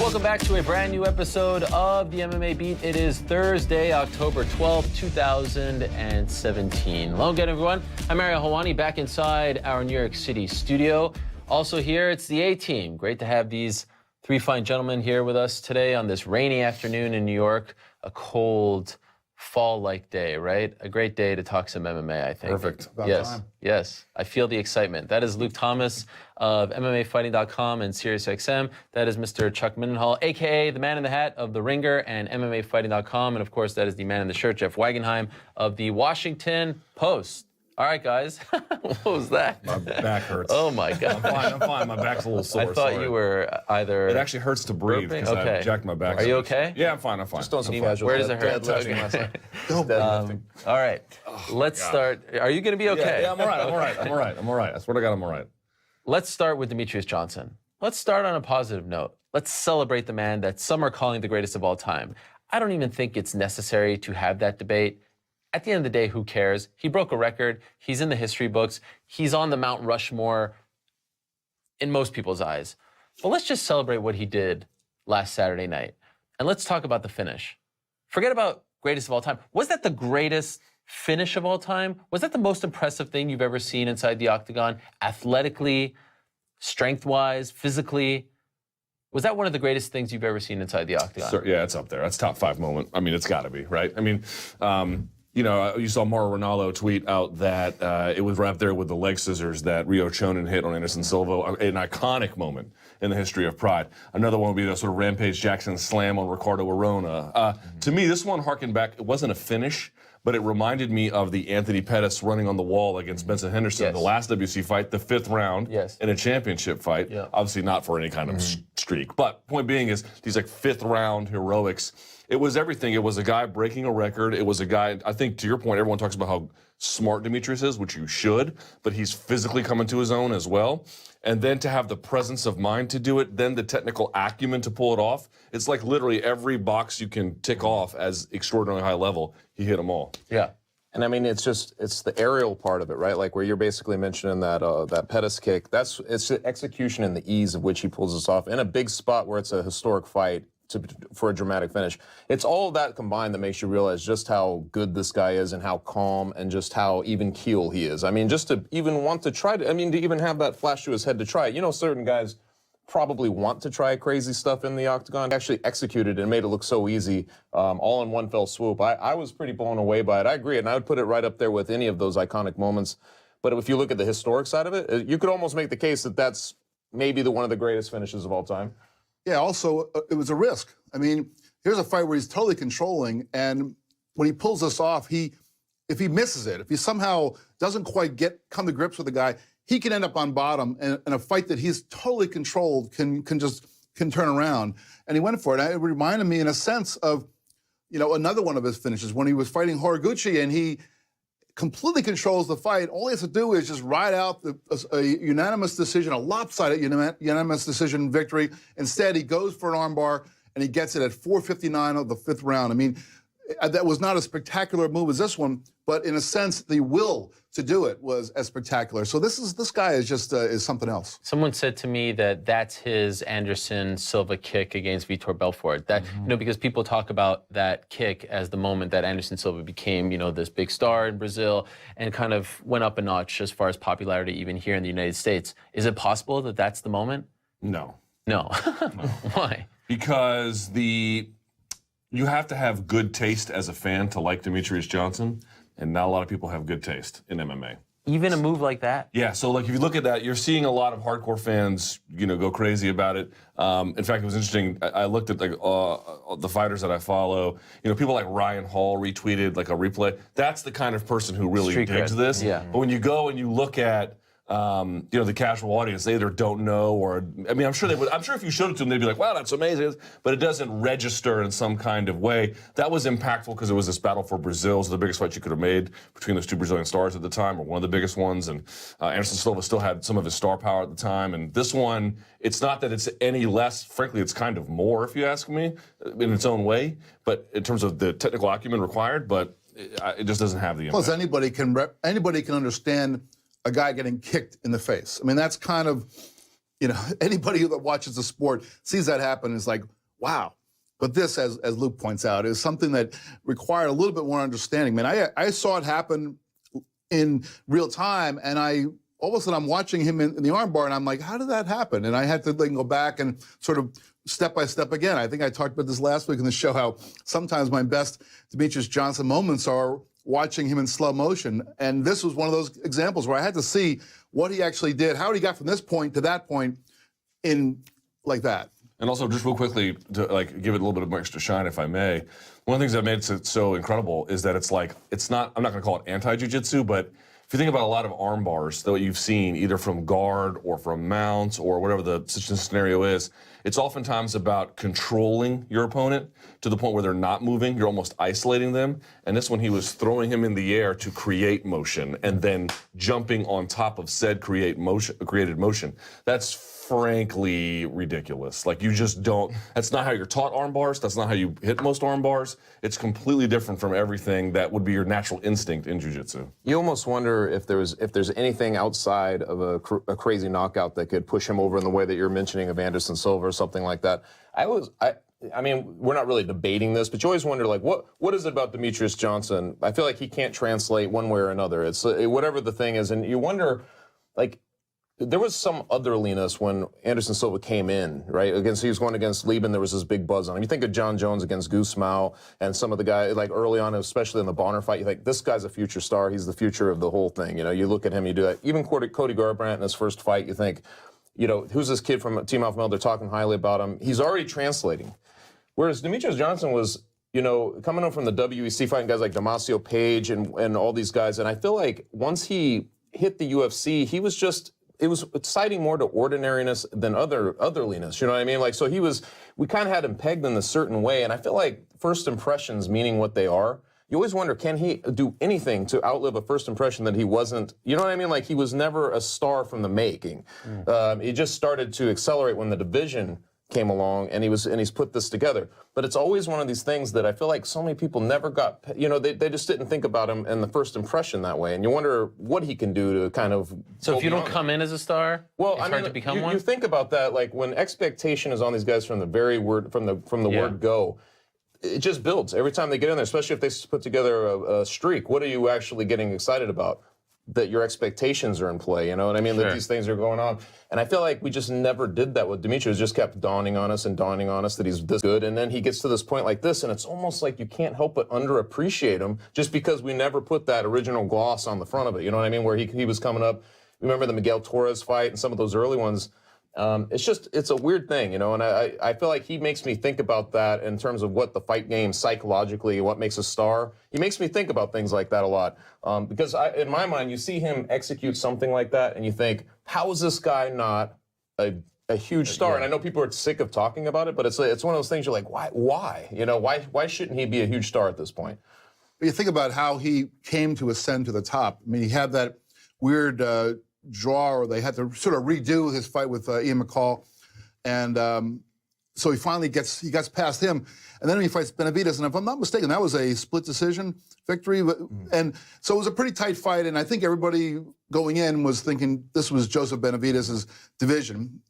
Welcome back to a brand new episode of the MMA Beat. It is Thursday, October 12th, 2017. Hello again, everyone. I'm Mario Hawani, back inside our New York City studio. Also here, it's the A-Team. Great to have these three fine gentlemen here with us today on this rainy afternoon in New York. A cold, fall-like day, right? A great day to talk some MMA, I think. Perfect. About yes, time. yes. I feel the excitement. That is Luke Thomas of MMAfighting.com and SiriusXM. That is Mr. Chuck Mindenhall, a.k.a. the man in the hat of The Ringer and MMAfighting.com. And, of course, that is the man in the shirt, Jeff Wagenheim of the Washington Post. All right, guys. What was that? My back hurts. Oh, my God. I'm fine. My back's a little sore. I thought you were either... It actually hurts to breathe because Okay. I jacked my back. Are you okay? Yeah, I'm fine. Just doing some casual Where does it hurt? deadlifting. All right. Let's start. Are you going to be okay? Yeah, I'm all right. I swear to God, I'm all right. Let's start with Demetrius Johnson. Let's start on a positive note. Let's celebrate the man that some are calling the greatest of all time. I don't even think it's necessary to have that debate. At the end of the day, who cares? He broke a record. He's in the history books. He's on the Mount Rushmore in most people's eyes. But let's just celebrate what he did last Saturday night. And let's talk about the finish. Forget about greatest of all time. Was that the greatest finish of all time? Was that the most impressive thing you've ever seen inside the octagon? Athletically, strength-wise, physically? Was that one of the greatest things you've ever seen inside the octagon? So, yeah, it's up there. That's top 5 moment. I mean, it's got to be, right? I mean, you know, you saw Mauro Ranallo tweet out that it was right up there with the leg scissors that Rio Chonin hit on Anderson Silva, an iconic moment in the history of Pride. Another one would be the sort of Rampage Jackson slam on Ricardo Arona. To me, this one harkened back. It wasn't a finish, but it reminded me of the Anthony Pettis running on the wall against Benson Henderson, Yes. the last WC fight, the 5th round Yes. in a championship fight. Yeah. Obviously not for any kind of streak. But point being is these like 5th round heroics. It was everything. It was a guy breaking a record. It was a guy, I think to your point, everyone talks about how smart Demetrius is, which you should, but he's physically coming to his own as well. And then to have the presence of mind to do it, then the technical acumen to pull it off. It's like literally every box you can tick off as extraordinarily high level, he hit them all. Yeah. And I mean, it's the aerial part of it, right? Like where you're basically mentioning that Pettis kick. It's the execution and the ease of which he pulls this off in a big spot where it's a historic fight for a dramatic finish. It's all of that combined that makes you realize just how good this guy is and how calm and just how even keel he is. I mean, just to even want to try to, to even have that flash to his head to try it. You know, certain guys probably want to try crazy stuff in the octagon. He actually executed it and made it look so easy, all in one fell swoop. I was pretty blown away by it. I agree, and I would put it right up there with any of those iconic moments. But if you look at the historic side of it, you could almost make the case that that's maybe one of the greatest finishes of all time. Yeah, also, it was a risk. I mean, here's a fight where he's totally controlling, and when he pulls this off, if he misses it, if he somehow doesn't quite come to grips with the guy, he can end up on bottom, and a fight that he's totally controlled can turn around. And he went for it. And it reminded me, in a sense, of, you know, another one of his finishes when he was fighting Horiguchi, and he completely controls the fight. All he has to do is just ride out a unanimous decision, a lopsided unanimous decision victory. Instead, he goes for an armbar, and he gets it at 4:59 of the 5th round. I mean, that was not a spectacular move as this one, but in a sense, the will to do it was as spectacular. So this guy is just is something else. Someone said to me that that's his Anderson Silva kick against Vitor Belfort. That you know, because people talk about that kick as the moment that Anderson Silva became, you know, this big star in Brazil and kind of went up a notch as far as popularity even here in the United States. Is it possible that that's the moment? No. No. Why? Because you have to have good taste as a fan to like Demetrius Johnson, and not a lot of people have good taste in MMA. Even a move like that? Yeah, so like if you look at that, you're seeing a lot of hardcore fans, you know, go crazy about it. In fact, it was interesting. I looked at like the fighters that I follow. You know, people like Ryan Hall retweeted like a replay. That's the kind of person who really Street digs cred. this. Yeah. But when you go and you look at you know, the casual audience, they either don't know or, I mean, I'm sure they would. I'm sure if you showed it to them, they'd be like, wow, that's amazing. But it doesn't register in some kind of way. That was impactful because it was this battle for Brazil. It was the biggest fight you could have made between those two Brazilian stars at the time, or one of the biggest ones. And Anderson Silva still had some of his star power at the time. And this one, it's not that it's any less. Frankly, it's kind of more, if you ask me, in its own way. But in terms of the technical acumen required, but it just doesn't have the impact. Plus, anybody can understand a guy getting kicked in the face. I mean, that's kind of, anybody that watches the sport sees that happen is like, wow. But this, as Luke points out, is something that required a little bit more understanding. Man, I saw it happen in real time, and all of a sudden I'm watching him in the armbar, and I'm like, how did that happen? And I had to go back and sort of step by step again. I think I talked about this last week in the show, how sometimes my best Demetrius Johnson moments are watching him in slow motion. And this was one of those examples where I had to see what he actually did, how he got from this point to that point in like that. And also, just real quickly, to give it a little bit of extra shine, if I may, one of the things that made it so incredible is that it's not, I'm not going to call it anti-jiu-jitsu, but if you think about a lot of arm bars that you've seen, either from guard or from mounts or whatever the scenario is, it's oftentimes about controlling your opponent to the point where they're not moving. You're almost isolating them. And this one, he was throwing him in the air to create motion and then jumping on top of said created motion. That's frankly ridiculous. You just don't, that's not how you're taught arm bars. That's not how you hit most arm bars. It's completely different from everything that would be your natural instinct in jiu-jitsu. You almost wonder if there's anything outside of a crazy knockout that could push him over in the way that you're mentioning of Anderson Silva or something like that. I mean, we're not really debating this, but you always wonder, what is it about Demetrius Johnson? I feel like he can't translate one way or another. It's whatever the thing is, and you wonder, there was some otherliness when Anderson Silva came in, right? He was going against Lieben. There was this big buzz on him. You think of John Jones against Goose Mao and some of the guys, early on, especially in the Bonner fight, you think, this guy's a future star. He's the future of the whole thing. You look at him, you do that. Even Cody Garbrandt in his first fight, you think, who's this kid from Team Alpha Male? They're talking highly about him. He's already translating. Whereas Demetrius Johnson was, coming up from the WEC fighting guys like Damasio Page and all these guys. And I feel like once he hit the UFC, he was just, it was citing more to ordinariness than otherliness. You know what I mean? So we kind of had him pegged in a certain way. And I feel like first impressions meaning what they are. You always wonder, can he do anything to outlive a first impression that he wasn't, you know what I mean? He was never a star from the making. He just started to accelerate when the division came along, and he's put this together. But it's always one of these things that I feel like so many people never got, they just didn't think about him in the first impression that way. And you wonder what he can do to kind of. So if you don't come in as a star, it's hard to become one? You think about that, when expectation is on these guys from the very word, from the word go, it just builds every time they get in there, especially if they put together a streak. What are you actually getting excited about? That your expectations are in play, you know what I mean? Sure. That these things are going on. And I feel like we just never did that with Demetrius. Just kept dawning on us that he's this good. And then he gets to this point like this, and it's almost like you can't help but underappreciate him just because we never put that original gloss on the front of it. You know what I mean? Where he was coming up. Remember the Miguel Torres fight and some of those early ones. It's a weird thing, and I feel like he makes me think about that in terms of what the fight game psychologically, what makes a star. He makes me think about things like that a lot because in my mind, you see him execute something like that and you think, how is this guy not a huge star? Yeah. And I know people are sick of talking about it, but it's one of those things you're like, why? Why shouldn't he be a huge star at this point? You think about how he came to ascend to the top. I mean, he had that weird draw, or they had to sort of redo his fight with Ian McCall, and so he finally gets past him, and then he fights Benavidez, and if I'm not mistaken, that was a split decision victory, and so it was a pretty tight fight, and I think everybody going in was thinking this was Joseph Benavidez's division.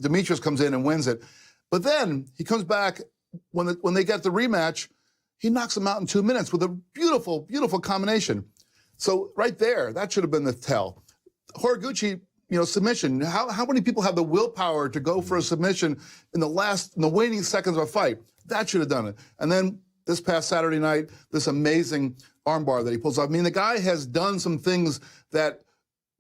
Demetrius comes in and wins it, but then he comes back when they get the rematch, he knocks him out in 2 minutes with a beautiful, beautiful combination. So right there, that should have been the tell. Horiguchi, submission. How many people have the willpower to go for a submission in the waning seconds of a fight? That should have done it. And then this past Saturday night, this amazing armbar that he pulls off. I mean, the guy has done some things that,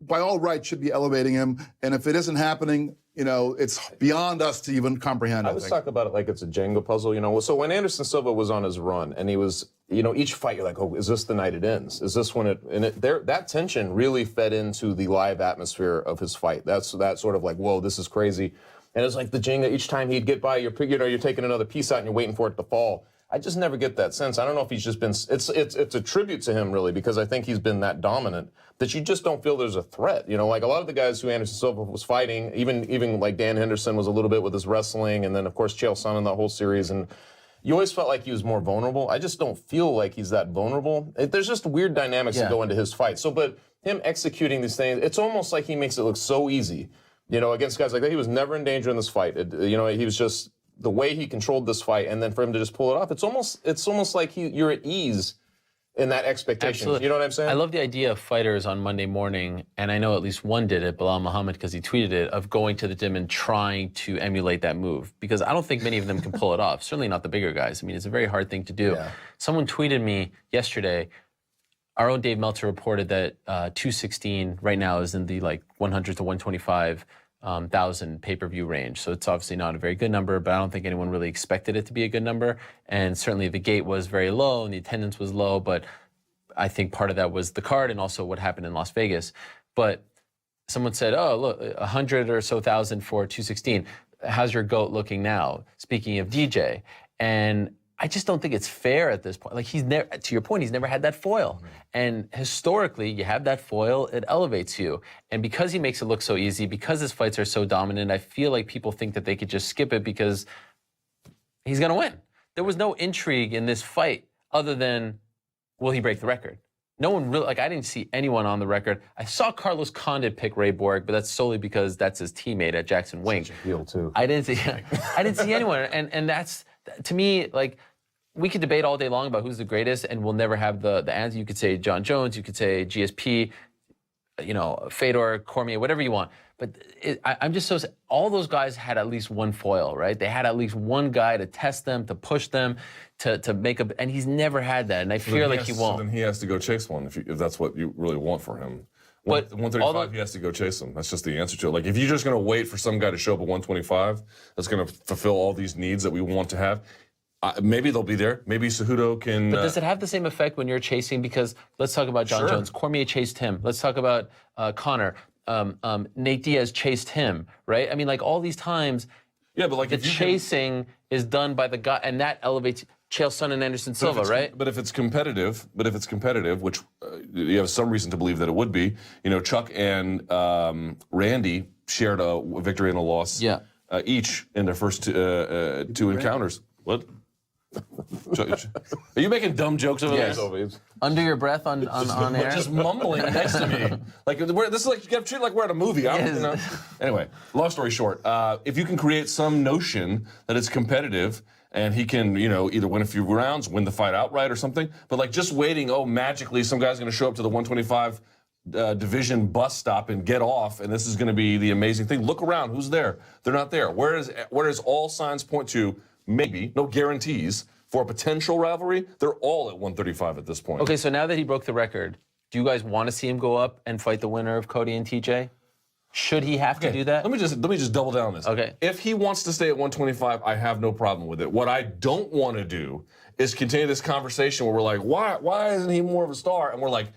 by all rights, should be elevating him. And if it isn't happening, it's beyond us to even comprehend. I always talk about it like it's a Jenga puzzle, So when Anderson Silva was on his run, and he was, each fight you're like, oh, is this the night it ends? Is this when that tension really fed into the live atmosphere of his fight. That's that sort of like, whoa, this is crazy. And it's like the Jenga. Each time he'd get by, you're taking another piece out and you're waiting for it to fall. I just never get that sense. I don't know if he's just been. It's a tribute to him really, because I think he's been that dominant that you just don't feel there's a threat. Like a lot of the guys who Anderson Silva was fighting, even like Dan Henderson was a little bit with his wrestling, and then of course Chael Sonnen in that whole series, and you always felt like he was more vulnerable. I just don't feel like he's that vulnerable. There's just weird dynamics that go into his fight. So, but him executing these things, it's almost like he makes it look so easy. You know, against guys like that, he was never in danger in this fight. You know, he was just the way he controlled this fight, and then for him to just pull it off, it's almost like you're at ease in that expectation. Absolutely. You know what I'm saying? I love the idea of fighters on Monday morning, and I know at least one did it, Bilal Muhammad, because he tweeted it, of going to the gym and trying to emulate that move. Because I don't think many of them can pull it off. Certainly not the bigger guys. I mean, it's a very hard thing to do. Yeah. Someone tweeted me yesterday, our own Dave Meltzer reported that 216 right now is in the like 100 to 125 thousand pay-per-view range. So it's obviously not a very good number, but I don't think anyone really expected it to be a good number. And certainly the gate was very low and the attendance was low, but I think part of that was the card and also what happened in Las Vegas. But someone said, oh, look, 100 or so thousand for 216. How's your GOAT looking now? Speaking of DJ. And I just don't think it's fair at this point. Like, he's never, to your point, he's never had that foil. And historically, you have that foil, it elevates you. And because he makes it look so easy, because his fights are so dominant, I feel like people think that they could just skip it because he's gonna win. There was no intrigue in this fight other than, will he break the record? No one really, like, I didn't see anyone on the record. I saw Carlos Condit pick Ray Borg, but that's solely because that's his teammate at Jackson Wink. Heel too. I didn't see anyone. And that's, to me, like, we could debate all day long about who's the greatest, and we'll never have the answer. You could say John Jones, you could say GSP, you know, Fedor, Cormier, whatever you want. But I'm just so, all those guys had at least one foil, right? They had at least one guy to test them, to push them, to make a, and he's never had that, and I fear like he won't. So then he has to go chase one if that's what you really want for him. But 135, he has to go chase him. That's just the answer to it. Like, if you're just going to wait for some guy to show up at 125, that's going to fulfill all these needs that we want to have. Maybe they'll be there. Maybe Cejudo can. But does it have the same effect when you're chasing? Because let's talk about John Jones. Cormier chased him. Let's talk about Connor. Nate Diaz chased him, right? I mean, like, all these times, yeah, but like the chasing is done by the guy, and that elevates Chael Sonnen and Anderson Silva, right? But if it's competitive, which you have some reason to believe that it would be, you know, Chuck and Randy shared a victory and a loss, each in their first two encounters. What? Are you making dumb jokes over there? Under your breath on air? Just mumbling next to me. Like, this is like, you got to treat it like we're at a movie. You know? Anyway, long story short, if you can create some notion that it's competitive and he can, you know, either win a few rounds, win the fight outright or something, but like just waiting, oh, magically some guy's going to show up to the 125 division bus stop and get off, and this is going to be the amazing thing. Look around. Who's there? They're not there. Where does all signs point to? Maybe, no guarantees, for a potential rivalry, they're all at 135 at this point. Okay, so now that he broke the record, do you guys want to see him go up and fight the winner of Cody and TJ? Should he have to do that? Let me just double down on this. Okay. If he wants to stay at 125, I have no problem with it. What I don't want to do is continue this conversation where we're like, why isn't he more of a star? And we're like,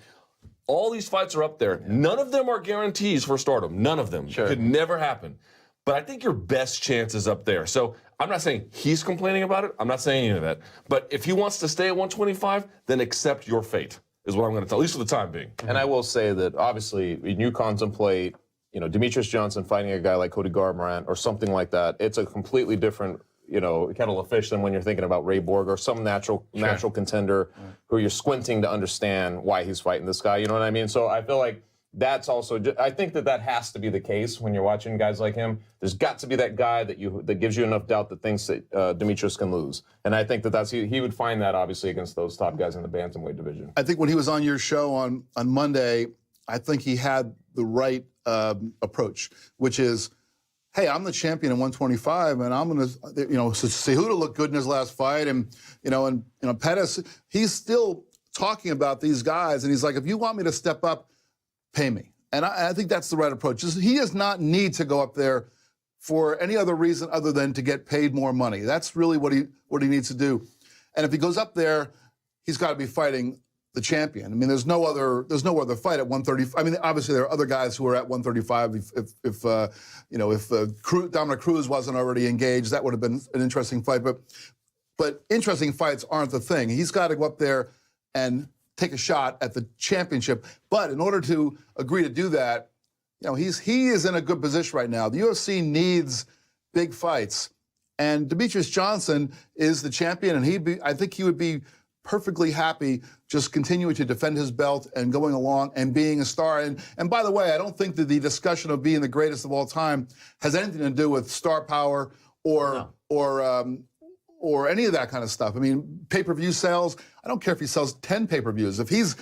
all these fights are up there. None of them are guarantees for stardom. None of them. Sure. Could never happen. But I think your best chance is up there. So I'm not saying he's complaining about it. I'm not saying any of that. But if he wants to stay at 125, then accept your fate, is what I'm going to tell, at least for the time being. And I will say that, obviously, when you contemplate, you know, Demetrius Johnson fighting a guy like Cody Garbrandt or something like that, it's a completely different, you know, kettle of fish than when you're thinking about Ray Borg or some natural contender who you're squinting to understand why he's fighting this guy. You know what I mean? So I feel like that's also, I think that has to be the case when you're watching guys like him. There's got to be that guy that gives you enough doubt that thinks that Demetrius can lose. And I think he would find that, obviously, against those top guys in the bantamweight division. I think when he was on your show on Monday, I think he had the right approach, which is, hey, I'm the champion in 125, and I'm going to, you know, Cejudo looked good in his last fight, and Pettis, he's still talking about these guys, and he's like, if you want me to step up, pay me. And I think that's the right approach. He does not need to go up there for any other reason other than to get paid more money. That's really what he needs to do. And if he goes up there, he's got to be fighting the champion. I mean, there's no other fight at 130. I mean, obviously there are other guys who are at 135. If Dominic Cruz wasn't already engaged, that would have been an interesting fight. But interesting fights aren't the thing. He's got to go up there and take a shot at the championship. But in order to agree to do that, you know, he is in a good position right now. The UFC needs big fights, and Demetrius Johnson is the champion, and I think he would be perfectly happy just continuing to defend his belt and going along and being a star. And by the way, I don't think that the discussion of being the greatest of all time has anything to do with star power or any of that kind of stuff. I mean, pay-per-view sales, I don't care if he sells 10 pay-per-views. If he's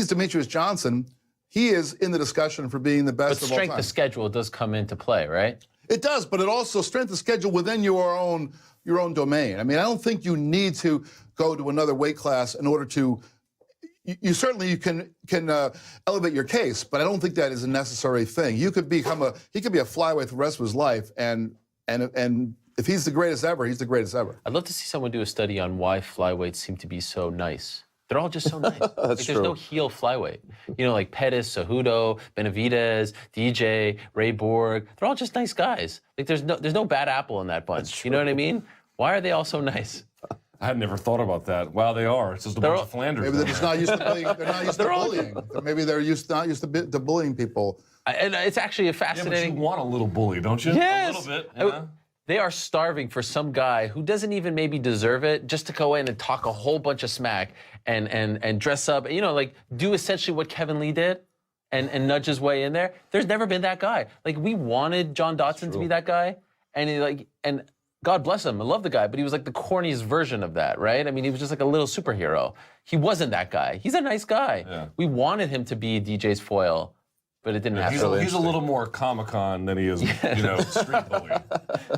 Demetrius Johnson, he is in the discussion for being the best of all time. But strength of schedule does come into play, right? It does, but it also strength of schedule within your own domain. I mean, I don't think you need to go to another weight class in order to. You certainly can elevate your case, but I don't think that is a necessary thing. You could he could be a flyweight for the rest of his life, and if he's the greatest ever, he's the greatest ever. I'd love to see someone do a study on why flyweights seem to be so nice. They're all just so nice. That's There's no heel flyweight. You know, like Pettis, Cejudo, Benavidez, DJ, Ray Borg. They're all just nice guys. Like there's no bad apple in that bunch. You know what I mean? Why are they all so nice? I had never thought about that. Wow, they are. It's just a bunch of Flanders. Maybe they're just not used to bullying. They're not used to bullying. Maybe they're not used to bullying people. And it's actually a Yeah, fascinating. but you want a little bully, don't you? Yes. A little bit. You know? They are starving for some guy who doesn't even maybe deserve it just to go in and talk a whole bunch of smack and dress up, you know, like do essentially what Kevin Lee did and nudge his way in there. There's never been that guy. Like we wanted John Dodson to be that guy, and God bless him, I love the guy, but he was like the corniest version of that, right? I mean, he was just like a little superhero. He wasn't that guy. He's a nice guy. Yeah. We wanted him to be DJ's foil, but it didn't happen. He's a little more Comic-Con than he is, street bully.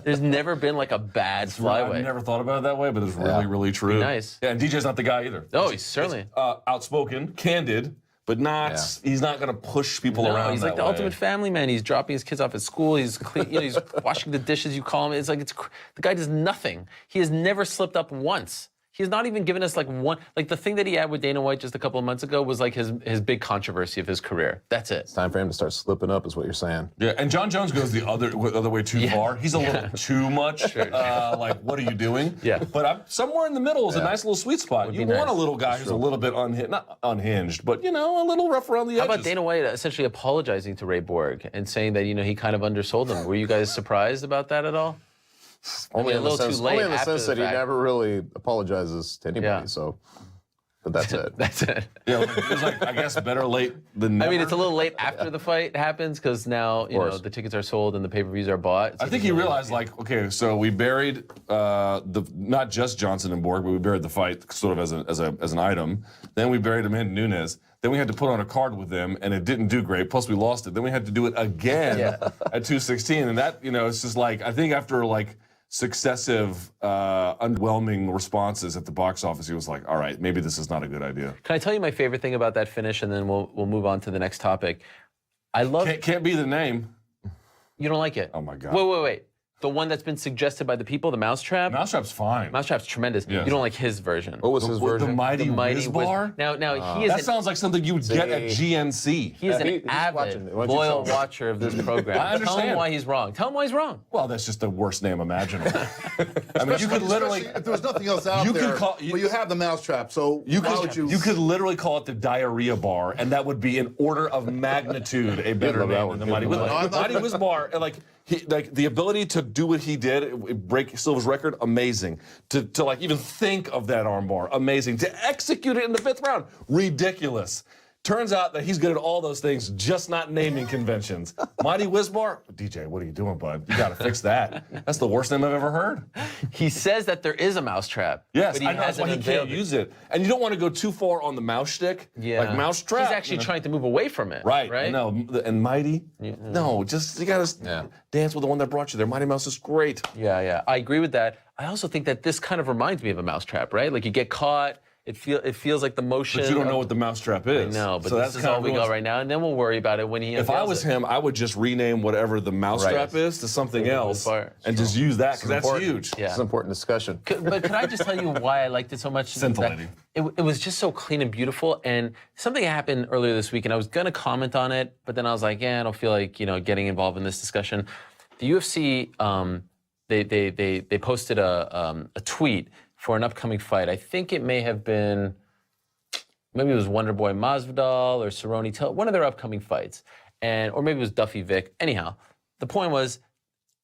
There's never been like a bad flyweight. I've never thought about it that way, but it's really, really true. Nice. Yeah, and DJ's not the guy either. Oh, he's certainly Outspoken, candid, but not. He's not going to push people around. He's like the ultimate family man. He's dropping his kids off at school. He's clean, he's washing the dishes. You call him. It's like the guy does nothing. He has never slipped up once. He's not even given us like one. Like the thing that he had with Dana White just a couple of months ago was like his big controversy of his career. That's it. It's time for him to start slipping up, is what you're saying. Yeah, and John Jones goes the other way too far. He's a little too much. Like, what are you doing? Yeah. But I'm somewhere in the middle is a nice little sweet spot. You want nice. a little guy who's a little bit not unhinged, but a little rough around the edges. How about Dana White essentially apologizing to Ray Borg and saying that he kind of undersold him? Were you guys surprised about that at all? Only in the little sense, too late only in the after sense the that he fact. never really apologizes to anybody. Yeah. So, but that's it. That's it. Yeah, it was like, I guess better late than never. I mean, it's a little late after the fight happens because now the tickets are sold and the pay-per-views are bought. I think he realized, like, okay, so we buried not just Johnson and Borg, but we buried the fight sort of as an item. Then we buried him in Nunes. Then we had to put on a card with them, and it didn't do great. Plus, we lost it. Then we had to do it again at 216, and that it's just like I think after like successive underwhelming responses at the box office, he was like, all right, maybe this is not a good idea. Can I tell you my favorite thing about that finish, and then we'll move on to the next topic? I love. Can't be the name. You don't like it? Oh my God. Wait. The one that's been suggested by the people, the Mousetrap? Mousetrap's fine. Mousetrap's tremendous. Yes. You don't like his version. What was his version? The Mighty Whiz Bar? Now he is That sounds like something you would get at GNC. he is an he's avid, watching it. Why don't you loyal tell him? watcher of this program. I understand. Tell him why he's wrong. Tell him why he's wrong. Well, that's just the worst name imaginable. I mean, you could literally. Especially if there was nothing else out You there. could call- Well, you have the Mousetrap, so how would you? You could literally call it the Diarrhea Bar, and that would be an order of magnitude a better love that name one. than the Mighty Whiz Bar. Mighty Whiz Bar, and like the ability to do what he did, break Silva's record, amazing. To like even think of that armbar, amazing. To execute it in the 5th round, ridiculous. Turns out that he's good at all those things, just not naming conventions. Mighty Whiz Bar? DJ, what are you doing, bud? You got to fix that. That's the worst name I've ever heard. He says that there is a Mousetrap. Yes, but he I know that's hasn't why he can't unveiled it. use it. And you don't want to go too far on the mouse stick. Yeah. Like Mousetrap. He's actually trying to move away from it. Right. No, and Mighty? No, just you got to dance with the one that brought you there. Mighty Mouse is great. Yeah. I agree with that. I also think that this kind of reminds me of a Mousetrap, right? Like you get caught. It feels like the motion. But you don't know what the Mousetrap is. No, but so this is all we got right now, and then we'll worry about it when he. If I was him, I would just rename whatever the Mousetrap is to something else and just use that because that's huge. Yeah. It's an important discussion. But could I just tell you why I liked it so much? Scintillating. It was just so clean and beautiful. And something happened earlier this week, and I was going to comment on it, but then I was like, I don't feel like getting involved in this discussion. The UFC, they posted a tweet for an upcoming fight. I think it may have been, maybe it was Wonderboy Masvidal or Cerrone Till, one of their upcoming fights. Or maybe it was Duffy Vic. Anyhow, the point was,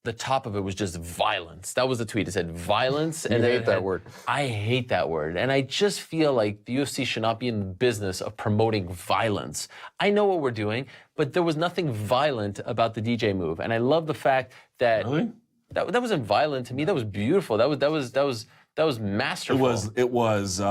the top of it was just violence. That was the tweet. It said violence. You hate that word. I hate that word. And I just feel like the UFC should not be in the business of promoting violence. I know what we're doing, but there was nothing violent about the DJ move. And I love the fact that Really? that wasn't violent to me. That was beautiful. That was masterful. It was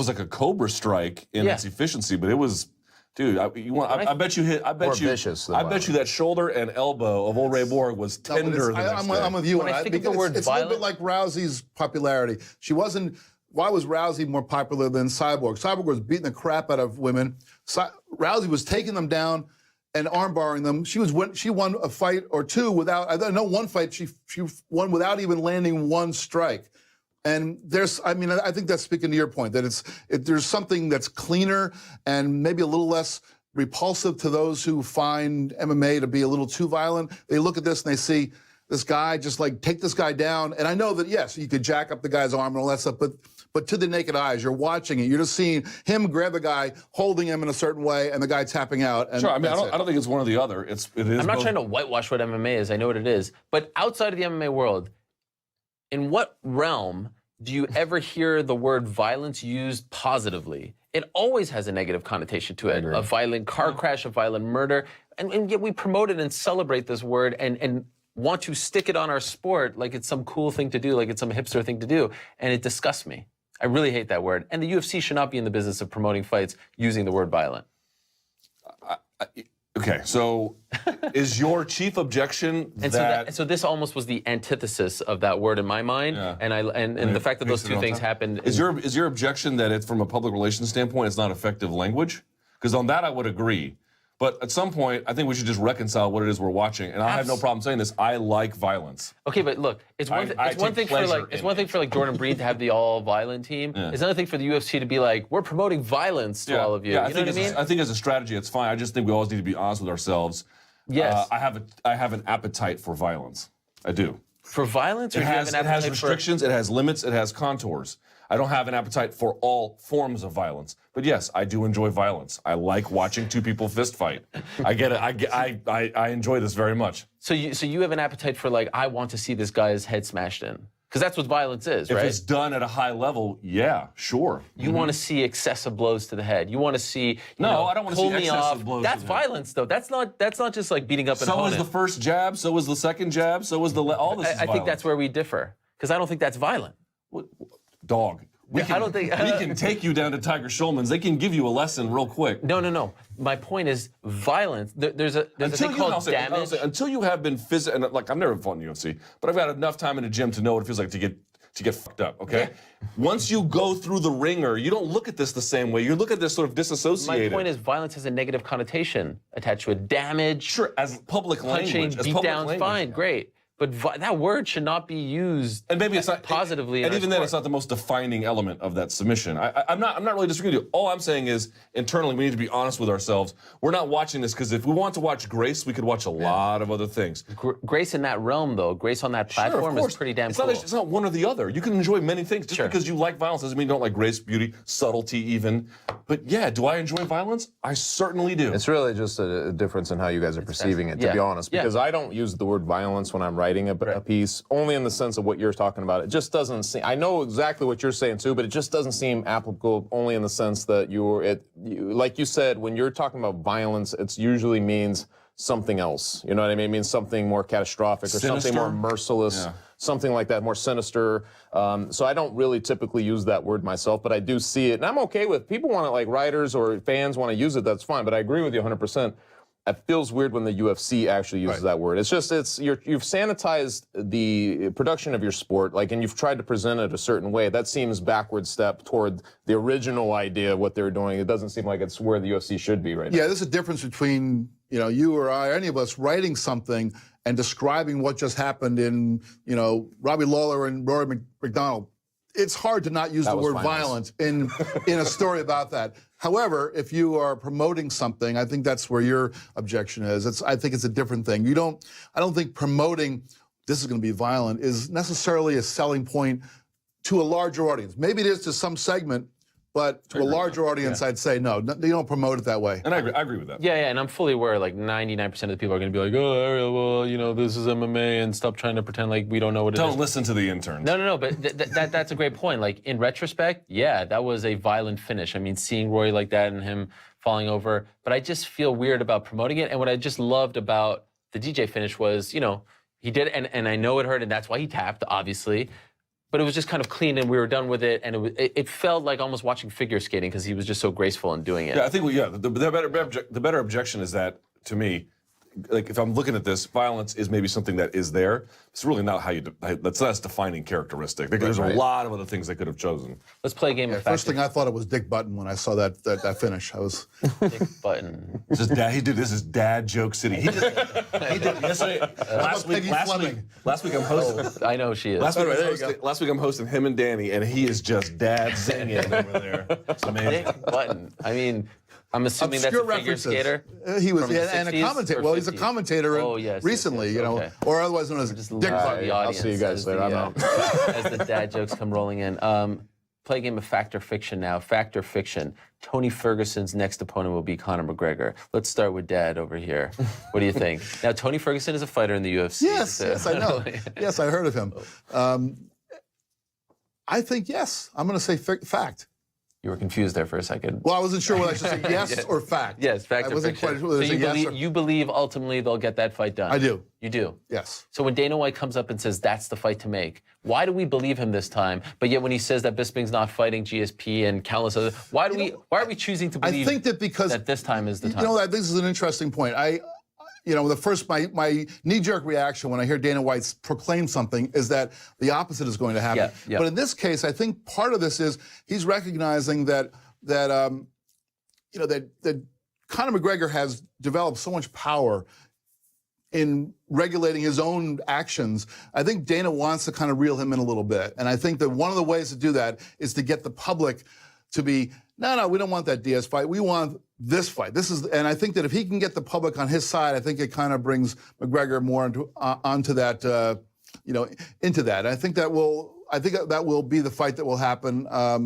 like a cobra strike in its efficiency, but it was, dude. I bet you hit. I bet you. Vicious than I bet you that shoulder and elbow of old Ray Borg was tender the next day. I'm with you. When I think of the word it's violent, a little bit like Rousey's popularity. She wasn't. Why was Rousey more popular than Cyborg? Cyborg was beating the crap out of women. Rousey was taking them down and armbarring them. She won a fight or two without. I know one fight she won without even landing one strike. And I think that's speaking to your point, that there's something that's cleaner and maybe a little less repulsive to those who find MMA to be a little too violent. They look at this and they see this guy just like take this guy down. And I know that, yes, you could jack up the guy's arm and all that stuff, but to the naked eyes, you're watching it. You're just seeing him grab the guy, holding him in a certain way, and the guy tapping out. And sure, I mean, I don't think it's one or the other. It is. I'm not both. trying to whitewash what MMA is. I know what it is. But outside of the MMA world, in what realm do you ever hear the word violence used positively? It always has a negative connotation to it. A violent car crash, a violent murder. And yet we promote it and celebrate this word and want to stick it on our sport like it's some cool thing to do, like it's some hipster thing to do. And it disgusts me. I really hate that word. And the UFC should not be in the business of promoting fights using the word violent. Okay, so is your chief objection So this almost was the antithesis of that word in my mind, and the fact that those two things happened. Is your objection that it's from a public relations standpoint, it's not effective language? Because on that I would agree. But at some point, I think we should just reconcile what it is we're watching. And I have no problem saying this. I like violence. Okay, but look, it's one thing for like Jordan Breen to have the all-violent team. It's another thing for the UFC to be like, we're promoting violence to all of you. Yeah, you know what I mean? I think as a strategy, it's fine. I just think we always need to be honest with ourselves. Yes. I have an appetite for violence. I do. For violence, or It has restrictions. It has limits. It has contours. I don't have an appetite for all forms of violence. But yes, I do enjoy violence. I like watching two people fist fight. I get it. I enjoy this very much. So you have an appetite for, like, I want to see this guy's head smashed in. Because that's what violence is, right? If it's done at a high level, yeah, sure. You want to see excessive blows to the head. You want to see, I don't want to see excessive off. blows That's to the head. violence, though. That's not just like beating up an So opponent. was the first jab. So was the second jab. So was all this. I think that's where we differ. Because I don't think that's violent. Dog. We I can take you down to Tiger Schulman's. They can give you a lesson real quick. No. My point is violence. There's a thing called damage. Until you have been physical, and like I've never fought in the UFC, but I've got enough time in the gym to know what it feels like to get fucked up. Okay. Yeah. Once you go through the ringer, you don't look at this the same way. You look at this sort of disassociated. My point is violence has a negative connotation attached to it. Damage. Sure, as public punching, language, beatdowns, fine, great. But that word should not be used and maybe it's not positively. And even then, it's not the most defining element of that submission. I'm not really disagreeing with you. All I'm saying is, internally, we need to be honest with ourselves. We're not watching this because if we want to watch Grace, we could watch a lot of other things. Grace in that realm, though, Grace on that platform is pretty damn cool. It's not one or the other. You can enjoy many things. Just because you like violence doesn't mean you don't like grace, beauty, subtlety even. But yeah, do I enjoy violence? I certainly do. It's really just a difference in how you guys are perceiving it, to be honest. Because I don't use the word violence when I'm writing a piece, only in the sense of what you're talking about. It just doesn't seem, I know exactly what you're saying too, but it just doesn't seem applicable only in the sense that like you said, when you're talking about violence, it usually means something else. You know what I mean? It means something more catastrophic or something more merciless, something like that, more sinister. So I don't really typically use that word myself, but I do see it. And I'm okay with people want to, like writers or fans want to use it, that's fine. But I agree with you 100%. It feels weird when the UFC actually uses that word. It's just, you've sanitized the production of your sport, and you've tried to present it a certain way. That seems backward step toward the original idea of what they're doing. It doesn't seem like it's where the UFC should be right now. Yeah, there's a difference between, you or I, or any of us, writing something and describing what just happened in, Robbie Lawler and Rory McDonald. It's hard to not use the word violence in a story about that. However, if you are promoting something, I think that's where your objection is. I think it's a different thing. I don't think promoting this is going to be violent is necessarily a selling point to a larger audience. Maybe it is to some segment, But to a larger audience, I'd say no. You don't promote it that way. And I agree with that. Yeah, and I'm fully aware, like 99% of the people are going to be like, oh, Ariel, well, you know, this is MMA, and stop trying to pretend like we don't know what it is. Don't listen to the interns. No, but that's a great point. Like, in retrospect, yeah, that was a violent finish. I mean, seeing Roy like that and him falling over, but I just feel weird about promoting it. And what I just loved about the DJ finish was, you know, he did, and I know it hurt, and that's why he tapped, obviously. But it was just kind of clean, and we were done with it, and it felt like almost watching figure skating because he was just so graceful in doing it. Yeah, I think the better objection is that, to me, like if I'm looking at this, violence is maybe something that is there. It's really not how you. That's not a defining characteristic. There's a lot of other things they could have chosen. Let's play a game of First thing I thought it was Dick Button when I saw that finish. I was Dick Button. This is dad joke city. He did yesterday. Last week I'm hosting. I know who she is. Last week I'm hosting him and Danny, and he is just dad singing over there. It's amazing. Dick Button. I mean, I'm assuming that's a figure skater. He was, from the and a 60s commentator. or Well, he's a 50s? commentator yes, recently, you know, okay. or otherwise known as Dick Button. The audience, I'll see you guys as later. the, I'm out. As the dad jokes come rolling in. Play a game of fact or fiction now. Fact or fiction. Tony Ferguson's next opponent will be Conor McGregor. Let's start with Dad over here. What do you think? Now, Tony Ferguson is a fighter in the UFC. Yes, I know. Yes, I heard of him. I think yes. I'm going to say fact. You were confused there for a second. Well, I wasn't sure whether I should say yes or fact. Yes, fact I or wasn't fiction. quite sure whether So to say yes you believe ultimately they'll get that fight done? I do. You do? Yes. So when Dana White comes up and says that's the fight to make, why do we believe him this time? But yet when he says that Bisping's not fighting GSP and countless other, why are we choosing to believe I think that because that this time is the time? You know, this is an interesting point. My knee-jerk reaction when I hear Dana White proclaim something is that the opposite is going to happen. Yeah. But in this case, I think part of this is he's recognizing that Conor McGregor has developed so much power in regulating his own actions. I think Dana wants to kind of reel him in a little bit. And I think that one of the ways to do that is to get the public to be, no, we don't want that Diaz fight. We want this fight. And I think that if he can get the public on his side, I think it kind of brings McGregor more onto that, into that. And I think that will be the fight that will happen. I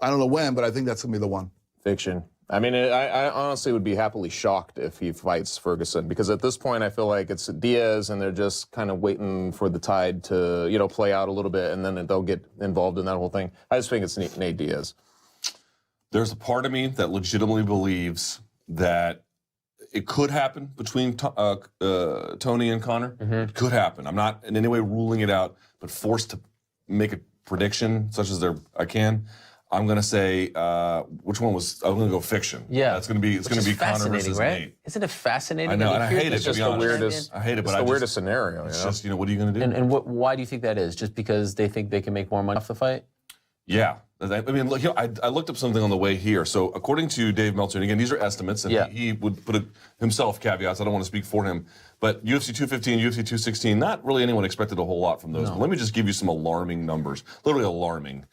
don't know when, but I think that's going to be the one. Fiction. I mean, I honestly would be happily shocked if he fights Ferguson, because at this point I feel like it's Diaz and they're just kind of waiting for the tide to, play out a little bit, and then they'll get involved in that whole thing. I just think it's Nate Diaz. There's a part of me that legitimately believes that it could happen between Tony and Conor. Mm-hmm. It could happen. I'm not in any way ruling it out, but forced to make a prediction such as I can. I'm gonna say which one was? I'm gonna go fiction. Yeah, it's gonna be Conor versus right? Nate. Isn't it fascinating? I know, and I hate it. It's just the weirdest. I hate it, but it's the weirdest scenario. It's just what are you gonna do? And why do you think that is? Just because they think they can make more money off the fight? Yeah. I mean, look, I looked up something on the way here. So according to Dave Meltzer, and again, these are estimates, and he would put himself caveats. I don't want to speak for him. But UFC 215, UFC 216, not really anyone expected a whole lot from those. No. But let me just give you some alarming numbers, literally alarming.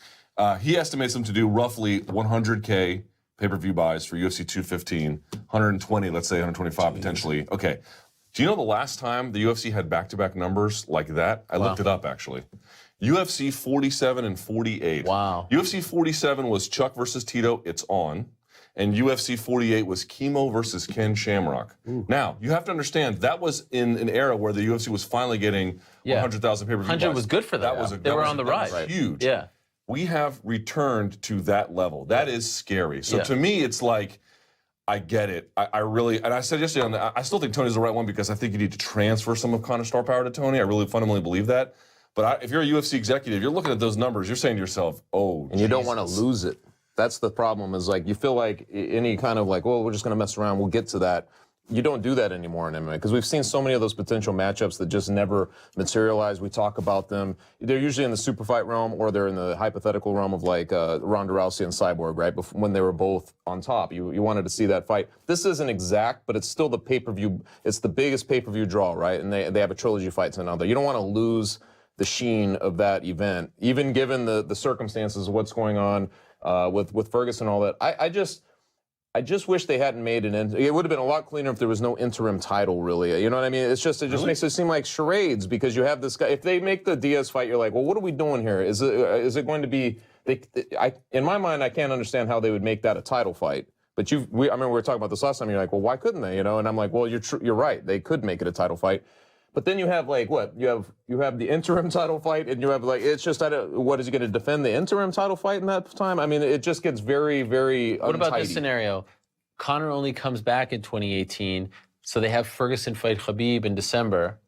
He estimates them to do roughly 100K pay-per-view buys for UFC 215, 120, let's say 125 potentially. Okay. Do you know the last time the UFC had back-to-back numbers like that? I looked it up, actually. UFC 47 and 48. Wow. UFC 47 was Chuck versus Tito, it's on. And UFC 48 was Chemo versus Ken Shamrock. Ooh. Now, you have to understand, that was in an era where the UFC was finally getting 100,000 pay-per-view buys. 100 was good for them. They were on the rise. That was huge. Yeah. We have returned to that level. That is scary. So to me, it's like, I get it. I really, and I said yesterday, I still think Tony's the right one because I think you need to transfer some of Conor's star power to Tony. I really fundamentally believe that. But if you're a UFC executive, you're looking at those numbers, you're saying to yourself, oh, and you don't want to lose it. That's the problem, is like you feel like any kind of like, well, we're just going to mess around, we'll get to that. You don't do that anymore in MMA, because we've seen so many of those potential matchups that just never materialize. We talk about them. They're usually in the super fight realm, or they're in the hypothetical realm of like Ronda Rousey and Cyborg, right? When they were both on top. You wanted to see that fight. This isn't exact, but it's still the pay-per-view. It's the biggest pay-per-view draw, right? And they have a trilogy fight tonight. You don't want to lose the sheen of that event, even given the circumstances of what's going on with Ferguson and all that. I just wish they hadn't made an end. It would have been a lot cleaner if there was no interim title, really. You know what I mean? It just makes it seem like charades, because you have this guy. If they make the Diaz fight, you're like, well, what are we doing here? Is it going to be in my mind, I can't understand how they would make that a title fight. But I remember we were talking about this last time. You're like, well, why couldn't they? And I'm like, well, you're right. They could make it a title fight. But then you have you have the interim title fight, and you have it's just what is he going to defend the interim title fight in that time? I mean, it just gets very, very What untidy. about this scenario? Conor only comes back in 2018, so they have Ferguson fight Khabib in December,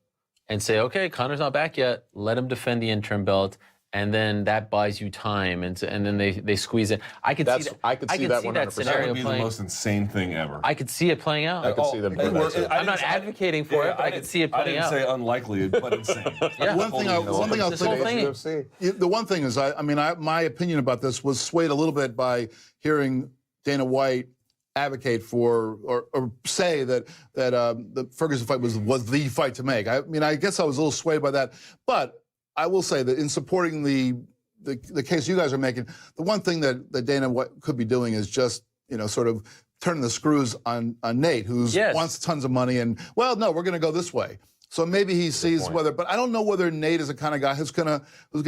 and say, okay, Conor's not back yet. Let him defend the interim belt. And then that buys you time, and then they squeeze it. I could see that. I could see that 100%. That scenario would be playing. the most insane thing ever. I could see it playing out. I could see them doing that too. I'm not advocating for it, but I could see it playing out. I didn't say unlikely, but insane. Yeah. One thing I'll This whole say, thing. the one thing is, my opinion about this was swayed a little bit by hearing Dana White advocate for or say that the Ferguson fight was the fight to make. I mean, I guess I was a little swayed by that, but I will say that in supporting the case you guys are making, the one thing that Dana White could be doing is just, sort of turning the screws on Nate, who wants tons of money, and, well, no, we're going to go this way. So maybe he sees but I don't know whether Nate is the kind of guy who's gonna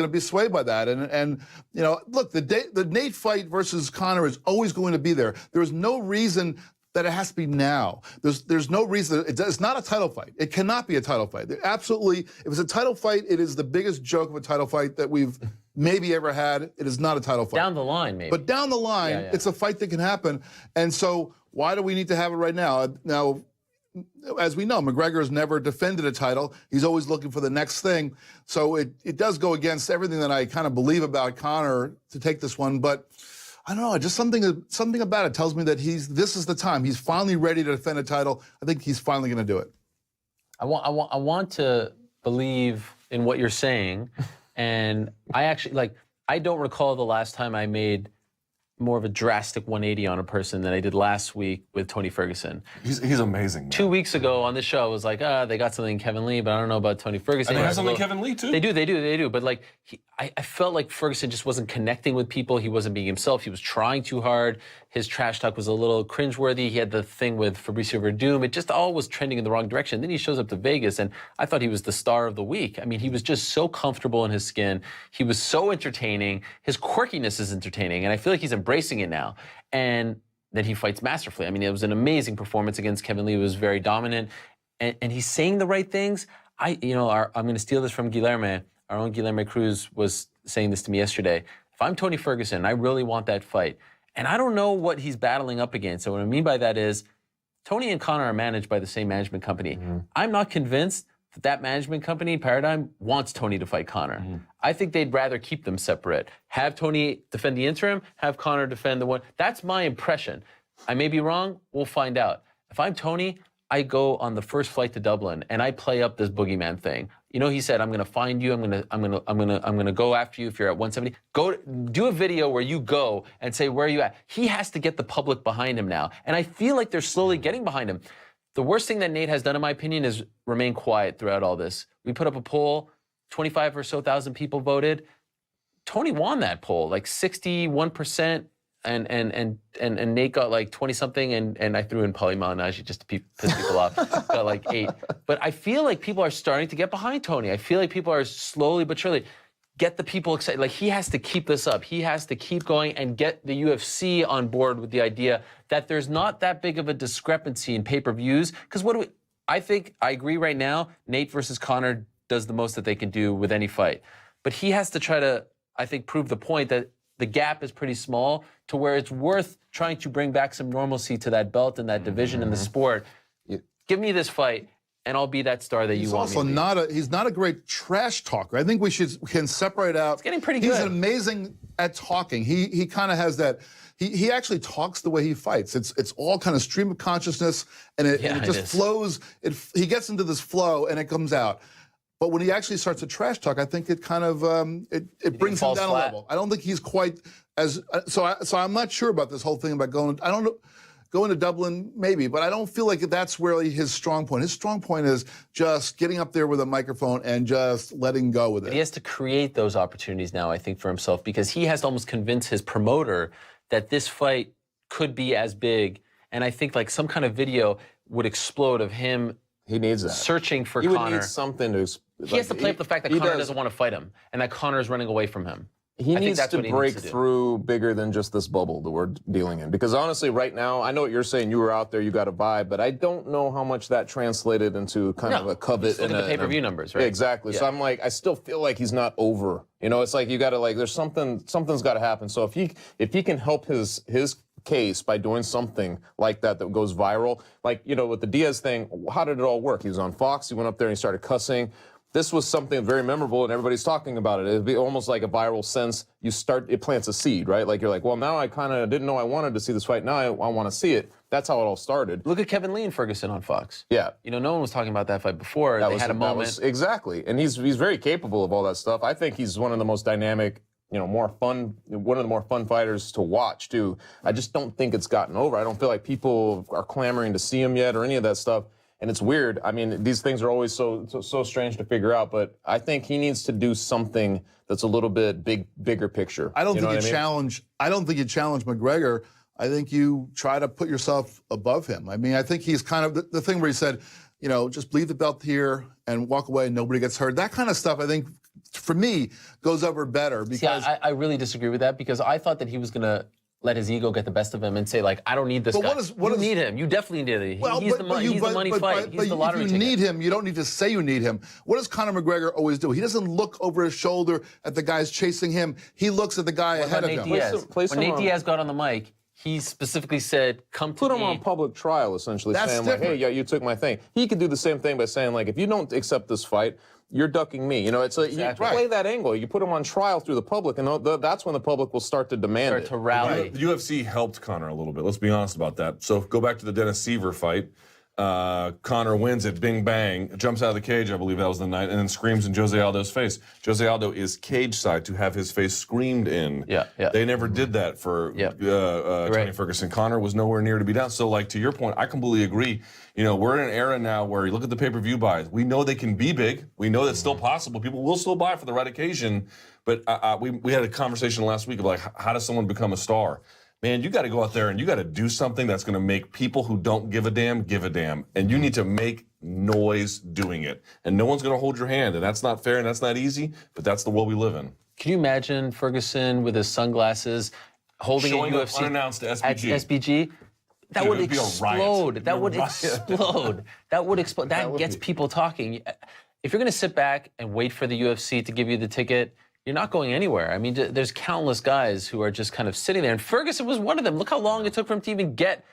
be swayed by that. And look, the Nate fight versus Conor is always going to be there. There is no reason that it has to be now. There's no reason. It's not a title fight. It cannot be a title fight. Absolutely, if it's a title fight, it is the biggest joke of a title fight that we've maybe ever had. It is not a title fight. Down the line, maybe. But down the line, it's a fight that can happen. And so why do we need to have it right now? Now, as we know, McGregor has never defended a title. He's always looking for the next thing. So it does go against everything that I kind of believe about Conor to take this one. But I don't know, just something about it tells me that this is the time. He's finally ready to defend a title. I think he's finally going to do it. I want to believe in what you're saying, and I don't recall the last time I made more of a drastic 180 on a person than I did last week with Tony Ferguson. He's amazing, man. 2 weeks ago on this show, I was like, they got something in Kevin Lee, but I don't know about Tony Ferguson. And they have something in Kevin Lee, too. They do. But I felt like Ferguson just wasn't connecting with people. He wasn't being himself. He was trying too hard. His trash talk was a little cringeworthy. He had the thing with Fabricio Verdum. It just all was trending in the wrong direction. Then he shows up to Vegas, and I thought he was the star of the week. I mean, he was just so comfortable in his skin. He was so entertaining. His quirkiness is entertaining, and I feel like he's embracing it now. And then he fights masterfully. I mean, it was an amazing performance against Kevin Lee. He was very dominant, and he's saying the right things. I'm going to steal this from Guilherme. Our own Guilherme Cruz was saying this to me yesterday. If I'm Tony Ferguson, I really want that fight. And I don't know what he's battling up against. So what I mean by that is Tony and Conor are managed by the same management company. Mm-hmm. I'm not convinced that management company, Paradigm, wants Tony to fight Conor. Mm-hmm. I think they'd rather keep them separate. Have Tony defend the interim, have Conor defend the one. That's my impression. I may be wrong. We'll find out. If I'm Tony, I go on the first flight to Dublin and I play up this boogeyman thing. He said, I'm going to find you. I'm going to go after you if you're at 170. Go do a video where you go and say, where are you at? He has to get the public behind him now. And I feel like they're slowly getting behind him. The worst thing that Nate has done, in my opinion, is remain quiet throughout all this. We put up a poll, 25 or so thousand people voted. Tony won that poll, like 61%. And Nate got like 20-something, and I threw in Paulie Malignaggi just to piss people off. Got like 8. But I feel like people are starting to get behind Tony. I feel like people are slowly but surely get the people excited. Like, he has to keep this up. He has to keep going and get the UFC on board with the idea that there's not that big of a discrepancy in pay-per-views. Because I think I agree right now, Nate versus Conor does the most that they can do with any fight. But he has to try to, I think, prove the point that the gap is pretty small to where it's worth trying to bring back some normalcy to that belt and that division in the sport. Give me this fight, and I'll be that star that you want me to be. He's not a great trash talker. I think we can separate out. It's getting pretty good. He's amazing at talking. He kind of has that. He actually talks the way he fights. It's all kind of stream of consciousness, and it just flows. He gets into this flow, and it comes out. But when he actually starts to trash talk, I think it kind of it brings him down a level. I don't think he's quite as so I'm not sure about this whole thing about going. I don't know. Going to Dublin, maybe, but I don't feel like that's really his strong point. His strong point is just getting up there with a microphone and just letting go with it. He has to create those opportunities now, I think, for himself, because he has to almost convince his promoter that this fight could be as big. And I think like some kind of video would explode of him. He needs that. Searching for He Conor. Would need something to. He has to play up the fact that Conor doesn't want to fight him and that Conor is running away from him. He I think needs that's to what he break needs to do. through bigger than just this bubble that we're dealing in. Because honestly, right now, I know what you're saying. You were out there, you got a vibe, but I don't know how much that translated into kind of a covet. Just look at the pay-per-view numbers, right? Yeah, exactly. So I'm like, I still feel like he's not over. You know, it's like you got to like, there's something's got to happen. So if he can help his case by doing something like that goes viral, like, you know, with the Diaz thing, how did it all work? He was on Fox, he went up there and he started cussing. This was something very memorable, and everybody's talking about it. It'd be almost like a viral sense. It plants a seed, right? Like, you're like, well, now I kind of didn't know I wanted to see this fight. Now I want to see it. That's how it all started. Look at Kevin Lee and Ferguson on Fox. Yeah. You know, no one was talking about that fight before. They had a moment. Exactly. And he's very capable of all that stuff. I think he's one of the most dynamic, you know, one of the more fun fighters to watch, too. I just don't think it's gotten over. I don't feel like people are clamoring to see him yet or any of that stuff. And it's weird. I mean, these things are always so strange to figure out. But I think he needs to do something that's a little bit bigger picture. I don't think you what I mean? challenge. I don't think you challenge McGregor. I think you try to put yourself above him. I mean, I think he's kind of the thing where he said, you know, just leave the belt here and walk away and nobody gets hurt. That kind of stuff, I think, for me, goes over better because. See, I really disagree with that because I thought that he was going to let his ego get the best of him and say, like, I don't need this guy. You need him. You definitely need him. He's the money fight. He's the lottery ticket. If you need him, you don't need to say you need him. What does Conor McGregor always do? He doesn't look over his shoulder at the guys chasing him. He looks at the guy ahead of him. When Nate Diaz got on the mic, he specifically said, come to Put me. him on public trial, essentially, That's saying, different. like, hey, yeah, you took my thing. He could do the same thing by saying, like, if you don't accept this fight, you're ducking me. You know, it's like you play that angle. You put him on trial through the public, and that's when the public will start to demand it. To rally. The UFC helped Conor a little bit. Let's be honest about that. So go back to the Dennis Seaver fight. Conor wins it, bing bang, jumps out of the cage, I believe that was the night, and then screams in Jose Aldo's face. Jose Aldo is cage side to have his face screamed in. Yeah. They never did that for Tony Ferguson. Conor was nowhere near to be down. So, like, to your point, I completely agree. You know, we're in an era now where you look at the pay-per-view buys. We know they can be big. We know that's still possible. People will still buy for the right occasion. But we had a conversation last week of, like, how does someone become a star? Man, you got to go out there and you got to do something that's going to make people who don't give a damn give a damn. And you need to make noise doing it. And no one's going to hold your hand. And that's not fair and that's not easy, but that's the world we live in. Can you imagine Ferguson with his sunglasses holding Showing a up UFC unannounced to at SBG? SBG? That Dude, would it'd be a riot. explode. That It'd would be a riot. explode. That would explode. That gets people talking. If you're going to sit back and wait for the UFC to give you the ticket, you're not going anywhere. I mean, there's countless guys who are just kind of sitting there, and Ferguson was one of them. Look how long it took for him to even get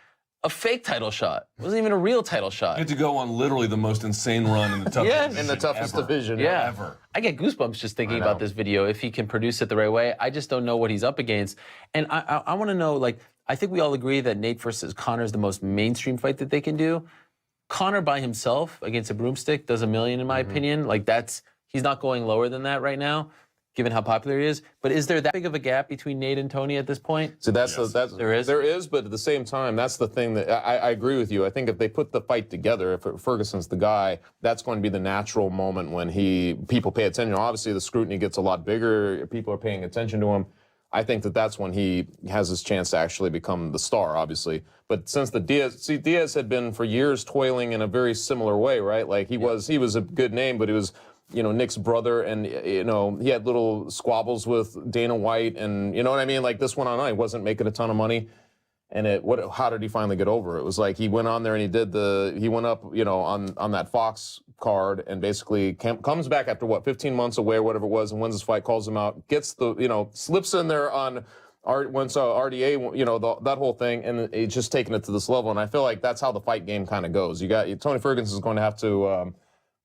a fake title shot. It wasn't even a real title shot. You had to go on literally the most insane run in the toughest division In the toughest ever. division ever. I get goosebumps just thinking about this video. If he can produce it the right way, I just don't know what he's up against. And I want to know, like, I think we all agree that Nate versus Conor is the most mainstream fight that they can do. Conor by himself against a broomstick does $1 million, in my opinion. Like, he's not going lower than that right now, given how popular he is. But is there that big of a gap between Nate and Tony at this point? So that's There is? There is, but at the same time, that's the thing that I agree with you. I think if they put the fight together, if Ferguson's the guy, that's going to be the natural moment when people pay attention. Obviously, the scrutiny gets a lot bigger. People are paying attention to him. I think that's when he has his chance to actually become the star, obviously. But since Diaz had been for years toiling in a very similar way, right? Like he was a good name, but he was, you know, Nick's brother, and, you know, he had little squabbles with Dana White, and, you know what I mean? Like, this went on, he wasn't making a ton of money. And how did he finally get over it? It was like he went on there and he went up, you know, on that Fox card, and basically comes back after 15 months away or whatever it was, and wins his fight, calls him out, gets slips in there on RDA, you know, that whole thing, and it's just taking it to this level. And I feel like that's how the fight game kind of goes. You got Tony Ferguson is going to have to.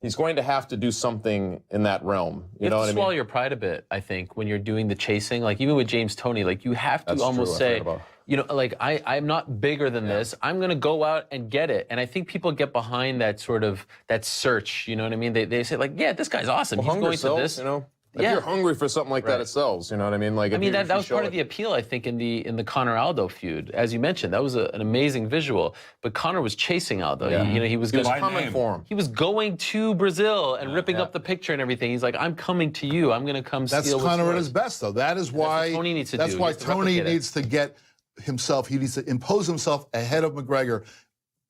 He's going to have to do something in that realm. You know what I mean? Swallow your pride a bit, I think, when you're doing the chasing. Like, even with James Toney, like, you have to almost say, you know, like, I'm not bigger than this. I'm going to go out and get it. And I think people get behind that sort of, that search, you know what I mean? They say, like, yeah, this guy's awesome. He's going to this. You know? If you're hungry for something like that, it sells. You know what I mean? Like, I mean, that was part of the appeal, I think, in the Conor Aldo feud. As you mentioned, that was an amazing visual. But Conor was chasing Aldo. Yeah. You know, he was coming for him. He was going to Brazil and ripping up the picture and everything. He's like, I'm coming to you. I'm going to come steal. That's Conor at his best, though. That is why Tony needs to that's do. why Tony needs to get himself. He needs to impose himself ahead of McGregor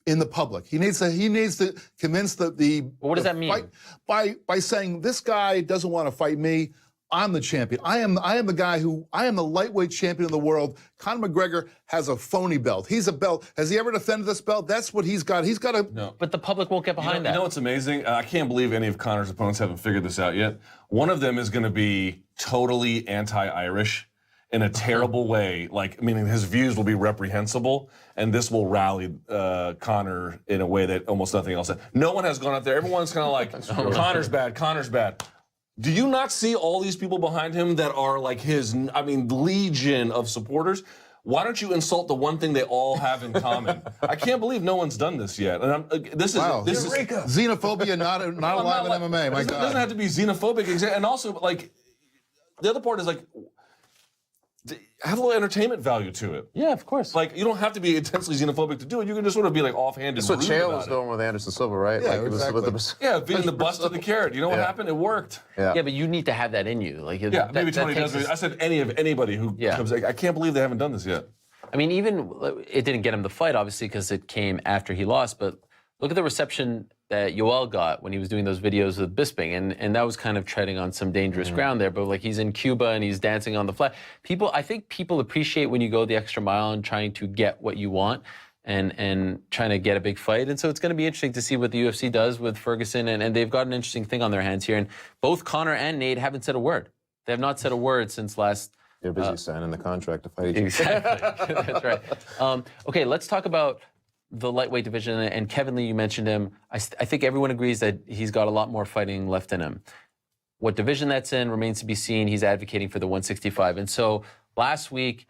in the public. He needs to convince the what does that mean? By saying, this guy doesn't want to fight me. I'm the champion. I am the guy I am the lightweight champion of the world. Conor McGregor has a phony belt. He's a belt. Has he ever defended this belt? That's what he's got. He's got a... No. But the public won't get behind that. You know what's amazing? I can't believe any of Conor's opponents haven't figured this out yet. One of them is going to be totally anti-Irish in a terrible way, like, meaning his views will be reprehensible, and this will rally Conor in a way that almost nothing else has. No one has gone out there. Everyone's kind of like, Conor's bad, Conor's bad. Do you not see all these people behind him that are like his, legion of supporters? Why don't you insult the one thing they all have in common? I can't believe no one's done this yet. And this is xenophobia not alive in MMA. My God, it doesn't have to be xenophobic. And also, like, the other part is like, have a little entertainment value to it. Yeah, of course. Like, you don't have to be intensely xenophobic to do it. You can just sort of be like offhanded. That's what Chael was doing with Anderson Silva, right? Yeah, like, exactly. Yeah, beating the bust of the carrot. You know what happened? It worked. Yeah. Yeah, but you need to have that in you. Like, Yeah, maybe Tony does. I said anybody who comes. I can't believe they haven't done this yet. I mean, even it didn't get him the fight, obviously, because it came after he lost. But look at the reception that Yoel got when he was doing those videos with Bisping, and that was kind of treading on some dangerous ground there. But like, he's in Cuba and he's dancing on the flag. I think people appreciate when you go the extra mile and trying to get what you want and trying to get a big fight. And so it's going to be interesting to see what the UFC does with Ferguson, and they've got an interesting thing on their hands here. And both Conor and Nate haven't said a word. They have not said a word since last. They're busy signing the contract to fight each other. Exactly. That's right. Okay, let's talk about the lightweight division. And Kevin Lee, you mentioned him. I think everyone agrees that he's got a lot more fighting left in him. What division that's in remains to be seen. He's advocating for the 165. And so last week,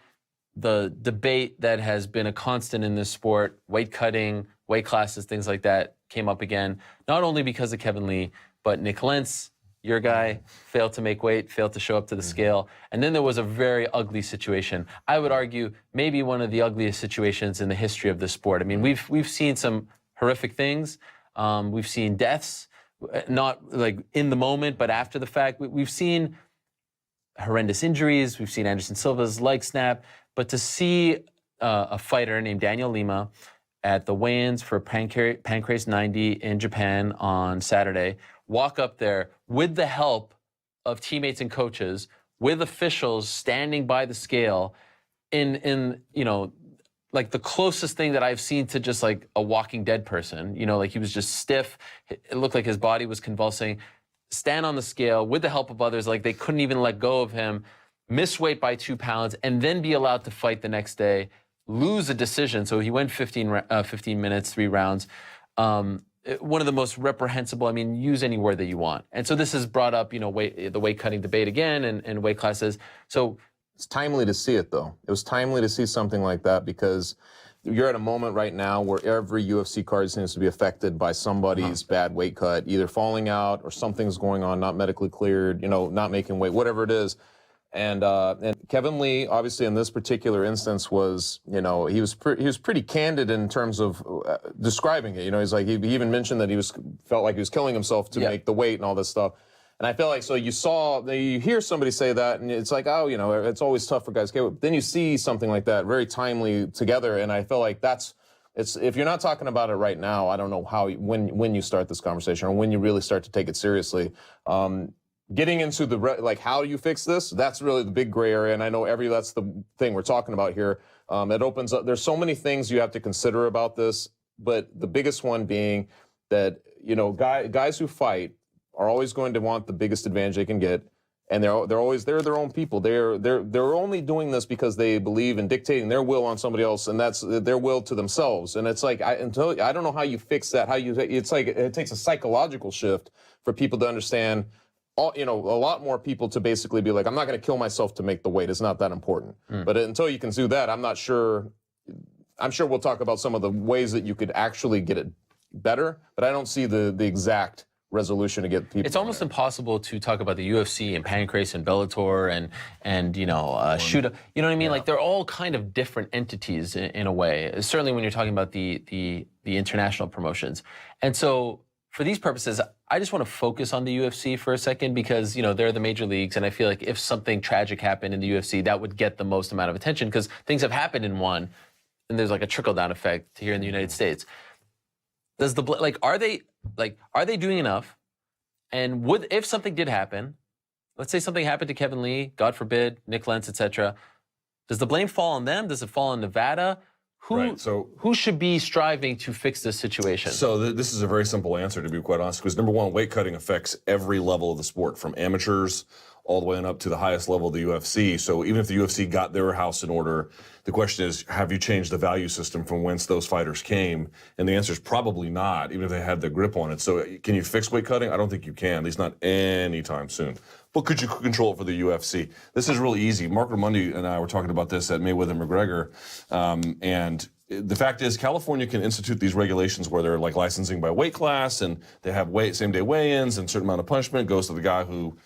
the debate that has been a constant in this sport, weight cutting, weight classes, things like that, came up again, not only because of Kevin Lee, but Nick Lentz, your guy, failed to make weight, failed to show up to the scale. And then there was a very ugly situation. I would argue maybe one of the ugliest situations in the history of the sport. I mean, we've seen some horrific things. We've seen deaths, not like in the moment, but after the fact. We've seen horrendous injuries. We've seen Anderson Silva's leg snap. But to see a fighter named Daniel Lima at the weigh-ins for Pancrase 90 in Japan on Saturday, walk up there with the help of teammates and coaches, with officials standing by the scale in like the closest thing that I've seen to just like a Walking Dead person, like he was just stiff. It looked like his body was convulsing. Stand on the scale with the help of others, like they couldn't even let go of him, miss weight by 2 pounds, and then be allowed to fight the next day, lose a decision. So he went 15 minutes, 3 rounds. One of the most reprehensible, use any word that you want. And so this has brought up, the weight cutting debate again and weight classes. So it's timely to see it, though. It was timely to see something like that because you're at a moment right now where every UFC card seems to be affected by somebody's bad weight cut, either falling out or something's going on, not medically cleared, not making weight, whatever it is. And Kevin Lee, obviously in this particular instance, was he was pretty candid in terms of describing it. He's like he even mentioned that felt like he was killing himself to make the weight and all this stuff. And I feel like you hear somebody say that, and it's like, oh, it's always tough for guys. Then you see something like that very timely together, and I feel like if you're not talking about it right now, I don't know when you start this conversation or when you really start to take it seriously. Getting into how do you fix this? That's really the big gray area, and I know that's the thing we're talking about here. It opens up. There's so many things you have to consider about this, but the biggest one being that guys who fight are always going to want the biggest advantage they can get, and they're their own people. They're only doing this because they believe in dictating their will on somebody else, and that's their will to themselves. And it's like I don't know how you fix that. It's like it takes a psychological shift for people to understand. A lot more people to basically be like, I'm not going to kill myself to make the weight. It's not that important. But until you can do that, I'm not sure. I'm sure we'll talk about some of the ways that you could actually get it better, but I don't see the exact resolution to get people. It's almost impossible to talk about the UFC and Pancrase and Bellator and Shooter. You know what I mean? Yeah. Like they're all kind of different entities in a way. Certainly when you're talking about the international promotions. And so for these purposes, I just want to focus on the UFC for a second because, they're the major leagues. And I feel like if something tragic happened in the UFC, that would get the most amount of attention because things have happened in one and there's like a trickle-down effect here in the United States. Are they doing enough? And if something did happen, let's say something happened to Kevin Lee, God forbid, Nick Lentz, etc. Does the blame fall on them? Does it fall on Nevada? Who should be striving to fix this situation? So this is a very simple answer, to be quite honest, because number one, weight cutting affects every level of the sport, from amateurs all the way on up to the highest level of the UFC. So even if the UFC got their house in order, the question is, have you changed the value system from whence those fighters came? And the answer is probably not, even if they had the grip on it. So can you fix weight cutting? I don't think you can, at least not anytime soon. But could you control it for the UFC? This is really easy. Mark Ramundi and I were talking about this at Mayweather-McGregor, and the fact is, California can institute these regulations where they're like licensing by weight class, and they have same-day weigh-ins, and a certain amount of punishment goes to the guy who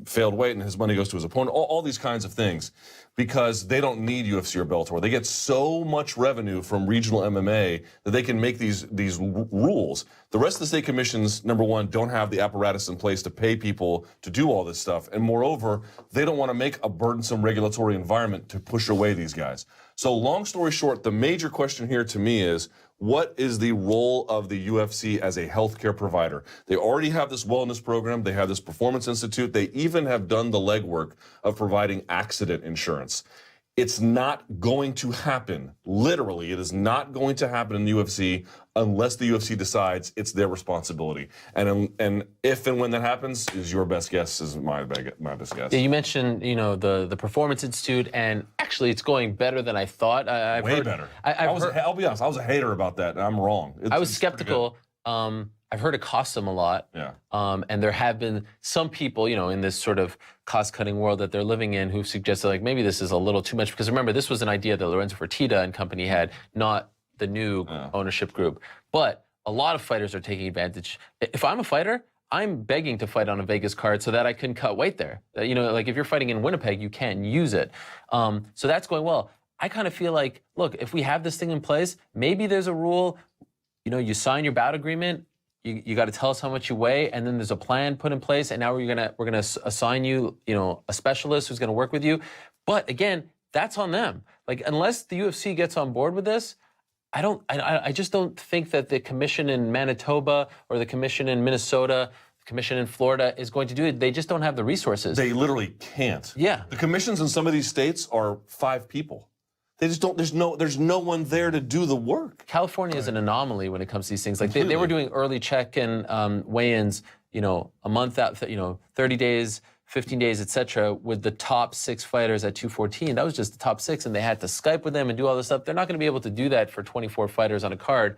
failed weight, and his money goes to his opponent. All these kinds of things, because they don't need UFC or Bellator. They get so much revenue from regional MMA that they can make these rules. The rest of the state commissions, number one, don't have the apparatus in place to pay people to do all this stuff, and moreover, they don't want to make a burdensome regulatory environment to push away these guys. So long story short, the major question here to me is, what is the role of the UFC as a healthcare provider? They already have this wellness program. They have this performance institute. They even have done the legwork of providing accident insurance. It's not going to happen. Literally, it is not going to happen in the UFC unless the UFC decides it's their responsibility. And if and when that happens is your best guess, is my best guess. Yeah, you mentioned, the Performance Institute, and actually it's going better than I thought. Way better. I'll be honest, I was a hater about that, and I'm wrong. I was skeptical. I've heard it costs them a lot. Yeah. And there have been some people, in this sort of cost-cutting world that they're living in, who've suggested, like, maybe this is a little too much. Because remember, this was an idea that Lorenzo Fertitta and company had, not the new ownership group. But a lot of fighters are taking advantage. If I'm a fighter, I'm begging to fight on a Vegas card so that I can cut weight there. Like if you're fighting in Winnipeg, you can't use it. So that's going well. I kind of feel like, look, if we have this thing in place, maybe there's a rule, you sign your bout agreement, you got to tell us how much you weigh, and then there's a plan put in place, and now we're gonna assign you, a specialist who's gonna work with you. But again, that's on them. Like, unless the UFC gets on board with this, I just don't think that the commission in Manitoba or the commission in Minnesota, the commission in Florida is going to do it. They just don't have the resources. They literally can't. Yeah. The commissions in some of these states are 5 people. They just don't. There's no one there to do the work. California is an anomaly when it comes to these things. Like they were doing early check-in weigh-ins, a month out, 30 days, 15 days, etc., with the top 6 fighters at 214. That was just the top 6, and they had to Skype with them and do all this stuff. They're not going to be able to do that for 24 fighters on a card,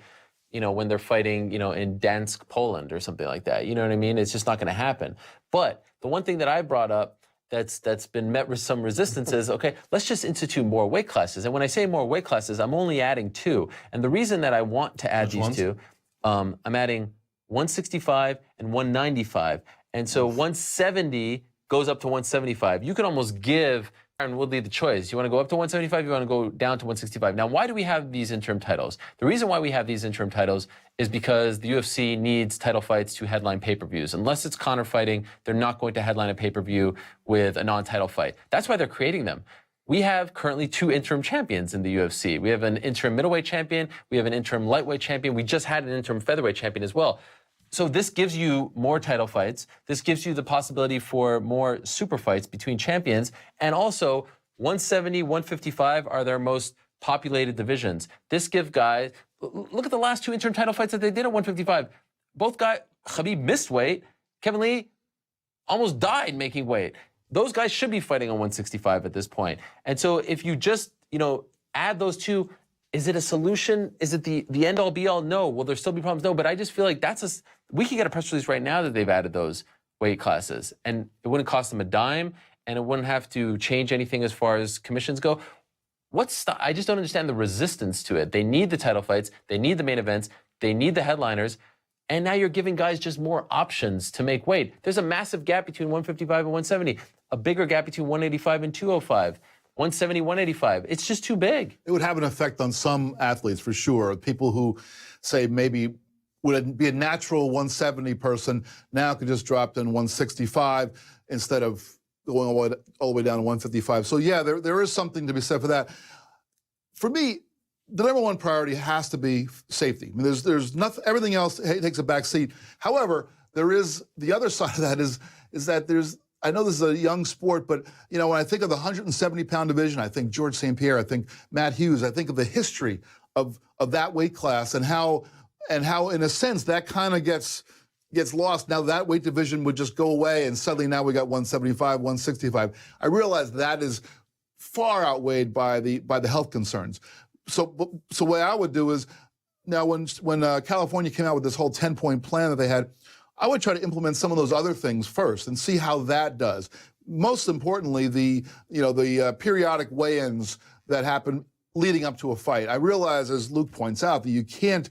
when they're fighting, in Dansk, Poland, or something like that. You know what I mean? It's just not going to happen. But the one thing that I brought up that's been met with some resistance is, okay, let's just institute more weight classes. And when I say more weight classes, I'm only adding 2. And the reason that I want to add these 2, I'm adding 165 and 195. And so 170 goes up to 175. You could almost give Aaron Woodley the choice. You want to go up to 175, you want to go down to 165. Now, why do we have these interim titles? The reason why we have these interim titles is because the UFC needs title fights to headline pay-per-views. Unless it's Conor fighting, they're not going to headline a pay-per-view with a non-title fight. That's why they're creating them. We have currently 2 interim champions in the UFC. We have an interim middleweight champion. We have an interim lightweight champion. We just had an interim featherweight champion as well. So this gives you more title fights. This gives you the possibility for more super fights between champions. And also, 170, 155 are their most populated divisions. This gives guys, look at the last 2 interim title fights that they did at 155. Both guys, Khabib missed weight. Kevin Lee almost died making weight. Those guys should be fighting on 165 at this point. And so if you just, add those 2, is it a solution? Is it the end all be all? No. Will there still be problems? No. But I just feel like we could get a press release right now that they've added those weight classes, and it wouldn't cost them a dime, and it wouldn't have to change anything as far as commissions go. I just don't understand the resistance to it. They need the title fights. They need the main events. They need the headliners. And now you're giving guys just more options to make weight. There's a massive gap between 155 and 170, a bigger gap between 185 and 205. 170, 185. It's just too big. It would have an effect on some athletes, for sure. People who say maybe would be a natural 170 person now could just drop in 165 instead of going all the way down to 155. So yeah, there is something to be said for that. For me, the number one priority has to be safety. I mean, there's nothing. Everything else takes a back seat. However, there is the other side of that is that there's I know this is a young sport, but you know, when I think of the 170-pound division, I think George St. Pierre, I think Matt Hughes, I think of the history of that weight class and how in a sense that kind of gets lost. Now that weight division would just go away, and suddenly now we got 175, 165. I realize that is far outweighed by the health concerns. So what I would do is, now when California came out with this whole 10-point plan that they had, I would try to implement some of those other things first and see how that does. Most importantly, the periodic weigh-ins that happen leading up to a fight. I realize, as Luke points out, that you can't.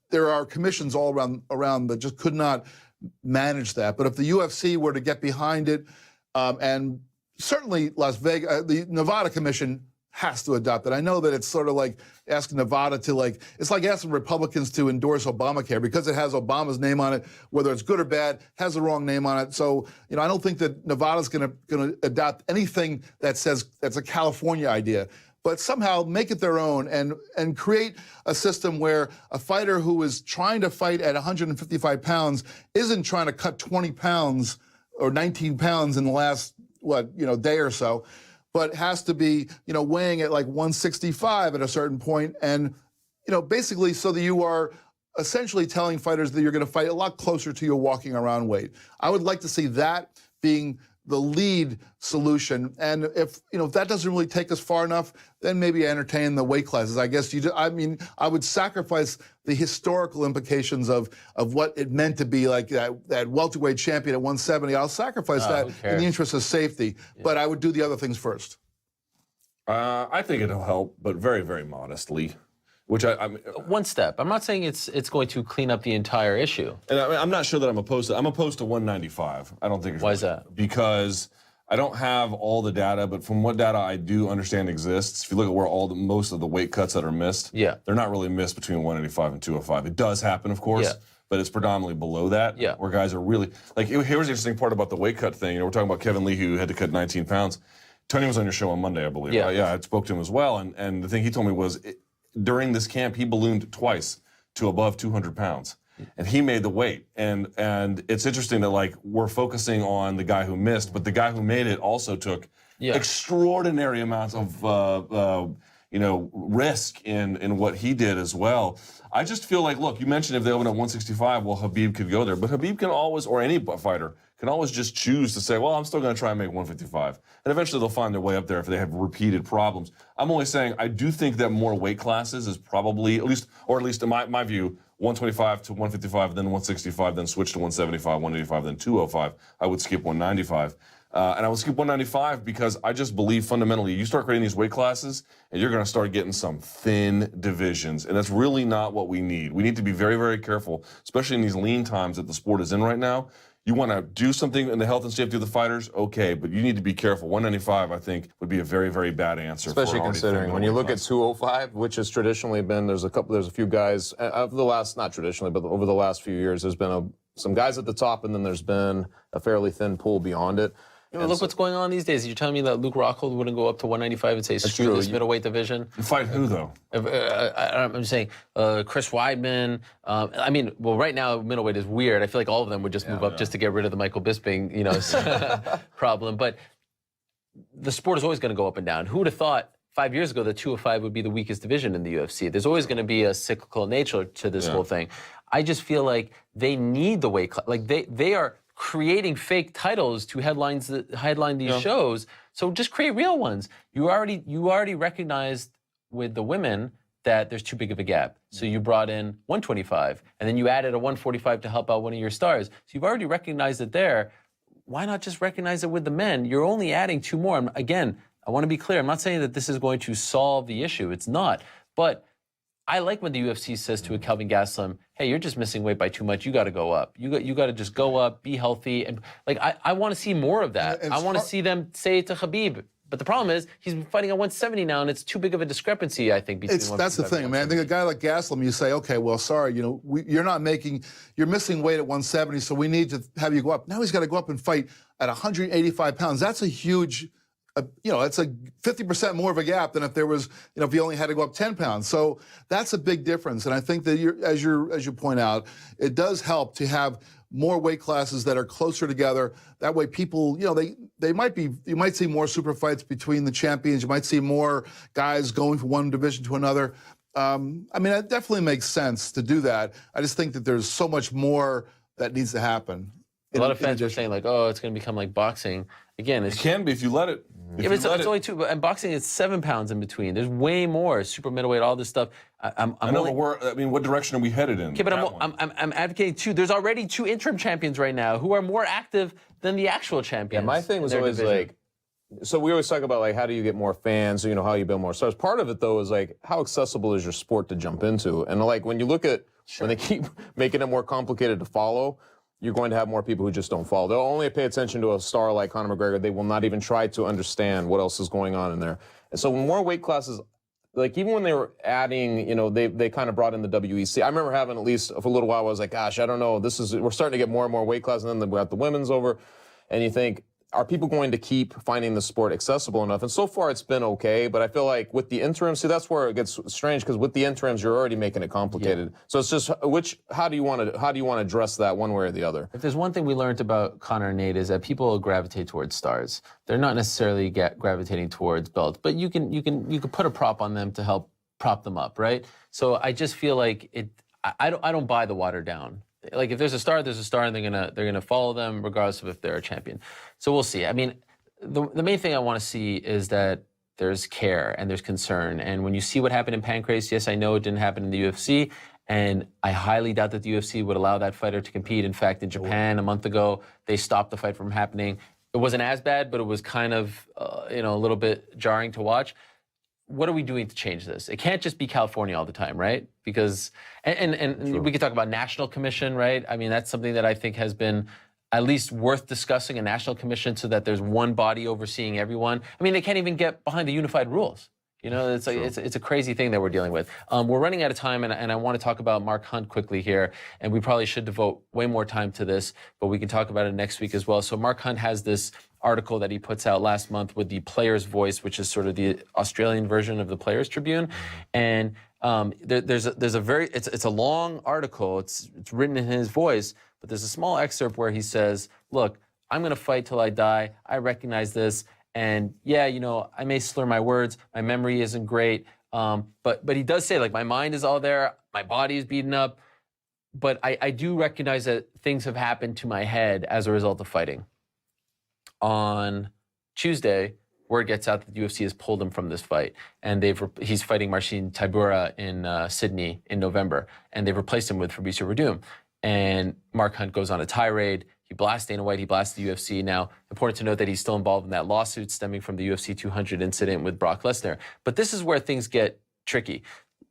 There are commissions all around that just could not manage that. But if the UFC were to get behind it, and certainly Las Vegas, the Nevada Commission has to adopt it. I know that it's sort of like asking Nevada to it's like asking Republicans to endorse Obamacare because it has Obama's name on it, whether it's good or bad, has the wrong name on it. So, I don't think that Nevada's going to adopt anything that says that's a California idea. But somehow make it their own and create a system where a fighter who is trying to fight at 155 pounds isn't trying to cut 20 pounds or 19 pounds in the last, day or so, but has to be, weighing at 165 at a certain point. And, basically so that you are essentially telling fighters that you're going to fight a lot closer to your walking around weight. I would like to see that being the lead solution. And if that doesn't really take us far enough, then maybe entertain the weight classes. I guess I would sacrifice the historical implications of what it meant to be like that welterweight champion at 170. I'll sacrifice that in the interest of safety, but I would do the other things first. I think it'll help, but very, very modestly. Which I mean, one step. I'm not saying it's going to clean up the entire issue. And I'm not sure that I'm opposed to. I'm opposed to 195. I don't think. It's Why is that? Because I don't have all the data, but from what data I do understand exists, if you look at where most of the weight cuts that are missed, they're not really missed between 185 and 205. It does happen, of course, but it's predominantly below that, where guys are really here's the interesting part about the weight cut thing. We're talking about Kevin Lee, who had to cut 19 pounds. Tony was on your show on Monday, I believe. Yeah, I spoke to him as well, and the thing he told me was, during this camp, he ballooned twice to above 200 pounds. And he made the weight. And it's interesting that, we're focusing on the guy who missed, but the guy who made it also took extraordinary amounts of, risk in what he did as well. I just feel like, look, you mentioned if they open at 165, well, Khabib could go there. But Khabib can always, or any fighter, can always just choose to say, well, I'm still going to try and make 155. And eventually they'll find their way up there if they have repeated problems. I'm only saying I do think that more weight classes is probably, at least in my view, 125 to 155, then 165, then switch to 175, 185, then 205. I would skip 195. And I would skip 195 because I just believe fundamentally you start creating these weight classes and you're going to start getting some thin divisions. And that's really not what we need. We need to be very, very careful, especially in these lean times that the sport is in right now. You want to do something in the health and safety of the fighters, okay, but you need to be careful. 195, I think, would be a very, very bad answer. Especially considering when you look at 205, which has traditionally been, there's a few guys of the last, not traditionally, but over the last few years, there's been some guys at the top, and then there's been a fairly thin pool beyond it. Look what's going on these days. You're telling me that Luke Rockhold wouldn't go up to 195 and say, screw this middleweight division? Fight who, though? I'm just saying, Chris Weidman. Right now, middleweight is weird. I feel like all of them would just move up just to get rid of the Michael Bisping, problem. But the sport is always going to go up and down. Who would have thought 5 years ago that 205 would be the weakest division in the UFC? There's always going to be a cyclical nature to this whole thing. I just feel like they need the weight class. They are creating fake titles to headline these shows. So just create real ones. You already recognized with the women that there's too big of a gap. So you brought in 125, and then you added a 145 to help out one of your stars. So you've already recognized it there. Why not just recognize it with the men? You're only adding two more. Again, I want to be clear. I'm not saying that this is going to solve the issue. It's not. But I like when the UFC says to a Kelvin Gastelum, hey, you're just missing weight by too much. You got to go up. You got to just go up, be healthy. And I want to see more of that. I want to see them say it to Khabib. But the problem is he's fighting at 170 now, and it's too big of a discrepancy, I think, between that's the thing, man. I think a guy like Gastelum, you say, okay, well, sorry, you're missing weight at 170, so we need to have you go up. Now he's got to go up and fight at 185 pounds. That's a huge it's a 50% more of a gap than if there was, if you only had to go up 10 pounds. So that's a big difference. And I think that as you point out, it does help to have more weight classes that are closer together. That way people, you might see more super fights between the champions. You might see more guys going from one division to another. It definitely makes sense to do that. I just think that there's so much more that needs to happen. A lot of fans are saying, like, oh, it's going to become like boxing. Again, It can be if you let it. Yeah, but it's only 2. And boxing is 7 pounds in between. There's way more. Super middleweight, all this stuff. I know, but what direction are we headed in? Okay, but I'm advocating too. There's already 2 interim champions right now who are more active than the actual champions. Yeah, my thing was always division. so we always talk about like how do you get more fans, how you build more stars. Part of it though is like how accessible is your sport to jump into, and like when you look at when they keep making it more complicated to follow, you're going to have more people who just don't follow. They'll only pay attention to a star like Conor McGregor. They will not even try to understand what else is going on in there. And so when more weight classes, like even when they were adding, they kind of brought in the WEC. I remember having at least for a little while, I was like, gosh, I don't know. We're starting to get more and more weight classes, and then we got the women's over. And you think, are people going to keep finding the sport accessible enough? And so far it's been okay, but I feel like with the interims, that's where it gets strange, because with the interims you're already making it complicated. Yeah. So it's just how do you want to address that one way or the other? If there's one thing we learned about Conor and Nate is that people gravitate towards stars. They're not necessarily gravitating towards belts, but you can put a prop on them to help prop them up, right? So I just feel like I don't buy the watered down. Like if there's a star, and they're gonna follow them regardless of if they're a champion. So we'll see. I mean, the main thing I want to see is that there's care and there's concern. And when you see what happened in Pancrase, yes, I know it didn't happen in the UFC, and I highly doubt that the UFC would allow that fighter to compete. In fact, in Japan a month ago, they stopped the fight from happening. It wasn't as bad, but it was kind of a little bit jarring to watch. What are we doing to change this? It can't just be California all the time, right? Because, and we could talk about national commission, right? I mean, that's something that I think has been at least worth discussing, a national commission, so that there's one body overseeing everyone. I mean, they can't even get behind the unified rules. It's like it's a crazy thing that we're dealing with. We're running out of time, and I want to talk about Mark Hunt quickly here, and we probably should devote way more time to this, but we can talk about it next week as well. So Mark Hunt has this article that he puts out last month with the Players' Voice, which is sort of the Australian version of the Players' Tribune, and there's a long article. It's written in his voice, but there's a small excerpt where he says, "Look, I'm going to fight till I die. I recognize this." And yeah, I may slur my words. My memory isn't great. But he does say, like, my mind is all there. My body is beaten up. But I do recognize that things have happened to my head as a result of fighting. On Tuesday, word gets out that the UFC has pulled him from this fight. And he's fighting Marcin Tybura in Sydney in November. And they've replaced him with Fabricio Verdum. And Mark Hunt goes on a tirade. He blasts Dana White, he blasts the UFC. Now, important to note that he's still involved in that lawsuit stemming from the UFC 200 incident with Brock Lesnar. But this is where things get tricky.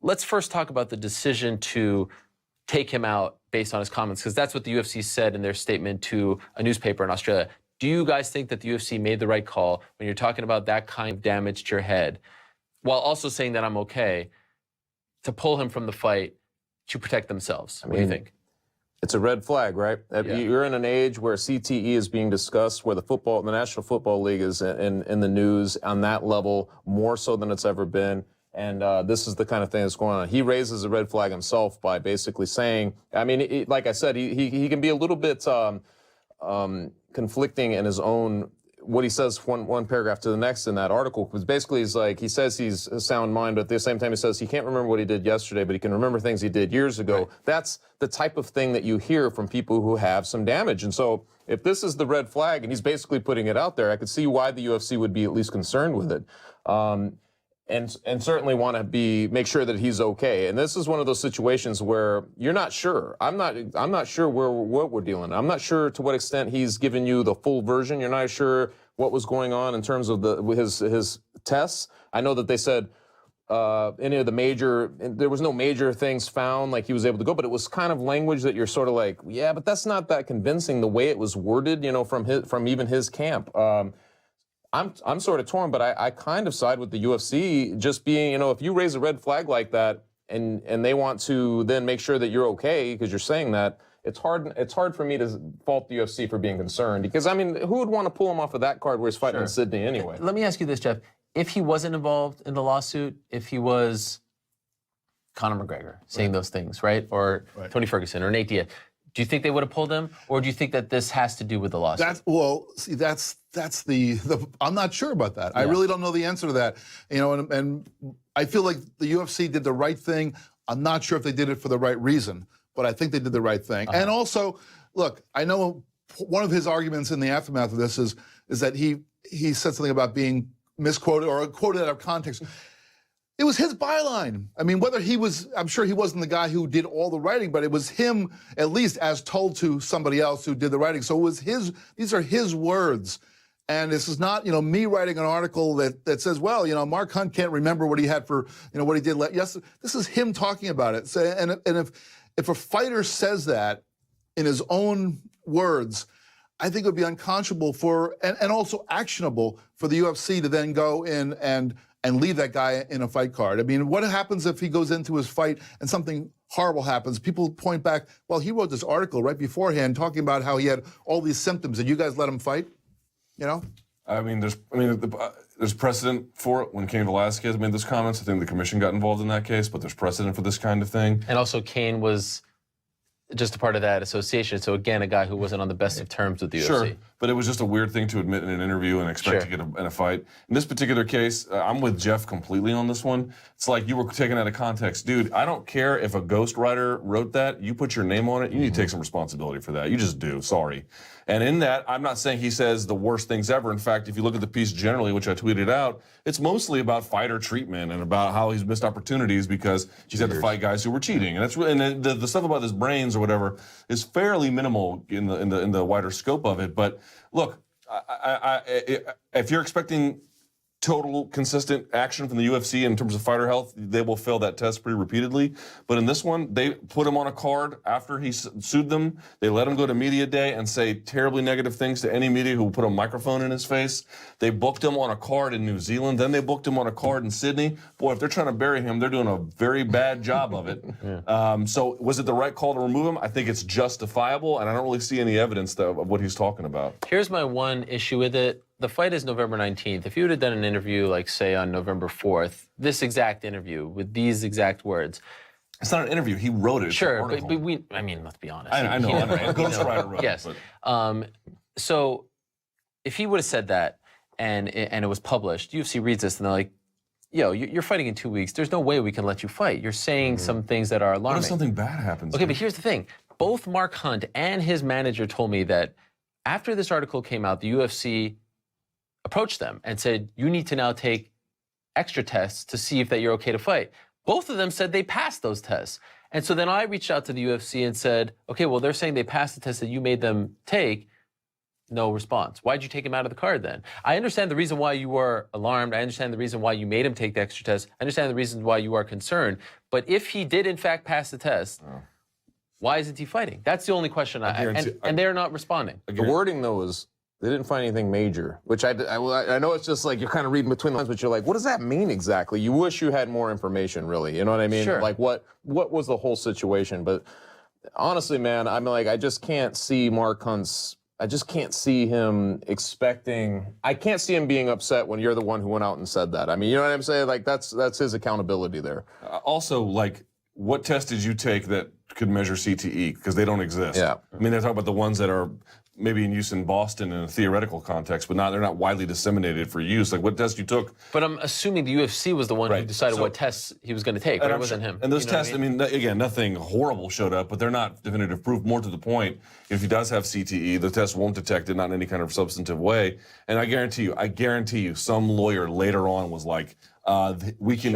Let's first talk about the decision to take him out based on his comments, because that's what the UFC said in their statement to a newspaper in Australia. Do you guys think that the UFC made the right call when you're talking about that kind of damage to your head, while also saying that I'm okay, to pull him from the fight to protect themselves? What do you think? It's a red flag, right? Yeah. You're in an age where CTE is being discussed, where the National Football League is in the news on that level, more so than it's ever been. And this is the kind of thing that's going on. He raises a red flag himself by basically saying, I mean, like I said, he can be a little bit conflicting in his own, what he says one paragraph to the next in that article, because basically he says he's a sound mind, but at the same time he says he can't remember what he did yesterday, but he can remember things he did years ago. Right. That's the type of thing that you hear from people who have some damage. And so if this is the red flag, and he's basically putting it out there, I could see why the UFC would be at least concerned with it. And certainly want to make sure that he's okay. And this is one of those situations where you're not sure. I'm not sure what we're dealing. I'm not sure to what extent he's given you the full version. You're not sure what was going on in terms of his tests. I know that they said there was no major things found, like he was able to go, but it was kind of language that you're sort of like, yeah, but that's not that convincing the way it was worded, from even his camp. I'm sort of torn, but I kind of side with the UFC, just being, if you raise a red flag like that and they want to then make sure that you're okay because you're saying that, it's hard for me to fault the UFC for being concerned because I mean, who would want to pull him off of that card where he's fighting in Sydney anyway? Let me ask you this, Jeff. If he wasn't involved in the lawsuit, if he was Conor McGregor saying those things, right? Or Tony Ferguson or Nate Diaz, do you think they would have pulled him? Or do you think that this has to do with the lawsuit? That's the I'm not sure about that. I really don't know the answer to that. You know, and I feel like the UFC did the right thing. I'm not sure if they did it for the right reason, but I think they did the right thing. And also, look, I know one of his arguments in the aftermath of this is that he said something about being misquoted or quoted out of context. It was his byline. I mean, whether he was, I'm sure he wasn't the guy who did all the writing, but it was him, at least as told to somebody else who did the writing. So it was these are his words. And this is not, me writing an article that says, well, Mark Hunt can't remember what he had for, what he did. Yes, this is him talking about it. So, and if a fighter says that in his own words, I think it would be unconscionable and also actionable for the UFC to then go in and leave that guy in a fight card. I mean, what happens if he goes into his fight and something horrible happens? People point back, well, he wrote this article right beforehand talking about how he had all these symptoms, and you guys let him fight? I mean, there's precedent for it when Cain Velasquez made those comments. I think the commission got involved in that case, but there's precedent for this kind of thing. And also Cain was just a part of that association. So again, a guy who wasn't on the best of terms with the UFC. Sure, but it was just a weird thing to admit in an interview and expect to get in a fight. In this particular case, I'm with Jeff completely on this one. It's like you were taken out of context. Dude, I don't care if a ghostwriter wrote that. You put your name on it, you need to take some responsibility for that. You just do, sorry. And in that, I'm not saying he says the worst things ever. In fact, if you look at the piece generally, which I tweeted out, it's mostly about fighter treatment and about how he's missed opportunities because he's had to fight guys who were cheating. And that's really, and the stuff about his brains or whatever is fairly minimal in the wider scope of it. But look, if you're expecting total consistent action from the UFC in terms of fighter health, they will fail that test pretty repeatedly. But in this one, they put him on a card after he sued them. They let him go to media day and say terribly negative things to any media who will put a microphone in his face. They booked him on a card in New Zealand. Then they booked him on a card in Sydney. Boy, if they're trying to bury him, they're doing a very bad job of it. So was it the right call to remove him? I think it's justifiable, and I don't really see any evidence of what he's talking about. Here's my one issue with it. The fight is November 19th. If you would have done an interview, like, say, on November 4th, this exact interview with these exact words. It's not an interview. He wrote it. Sure, but let's be honest. I know. A ghostwriter wrote yes. it. Yes. So if he would have said that and it was published, UFC reads this and they're like, yo, you're fighting in 2 weeks. There's no way we can let you fight. You're saying some things that are alarming. What if something bad happens? Okay, but here's the thing. Both Mark Hunt and his manager told me that after this article came out, the UFC approached them and said, you need to now take extra tests to see if that you're okay to fight. Both of them said they passed those tests. And so then I reached out to the UFC and said, okay, well, they're saying they passed the test that you made them take. No response. Why'd you take him out of the card then? I understand the reason why you were alarmed. I understand the reason why you made him take the extra test. I understand the reasons why you are concerned. But if he did in fact pass the test, why isn't he fighting? That's the only question and they're not responding. The wording though is, they didn't find anything major, which I know it's just like you're kind of reading between the lines, but you're like, what does that mean exactly? You wish you had more information, really. You know what I mean? Sure. Like, what was the whole situation? But honestly, man, I'm like, I just can't see Mark Hunt's. I just can't see him expecting. I can't see him being upset when you're the one who went out and said that. I mean, you know what I'm saying? Like, that's his accountability there. Also, like, what test did you take that could measure CTE? Because they don't exist. Yeah. I mean, they're talking about the ones that are maybe in use in Boston in a theoretical context, but they're not widely disseminated for use. Like what test you took. But I'm assuming the UFC was the one who decided what tests he was going to take, right? It wasn't him. And those tests, I mean, again, nothing horrible showed up, but they're not definitive proof. More to the point, if he does have CTE, the test won't detect it, not in any kind of substantive way. And I guarantee you, some lawyer later on was like,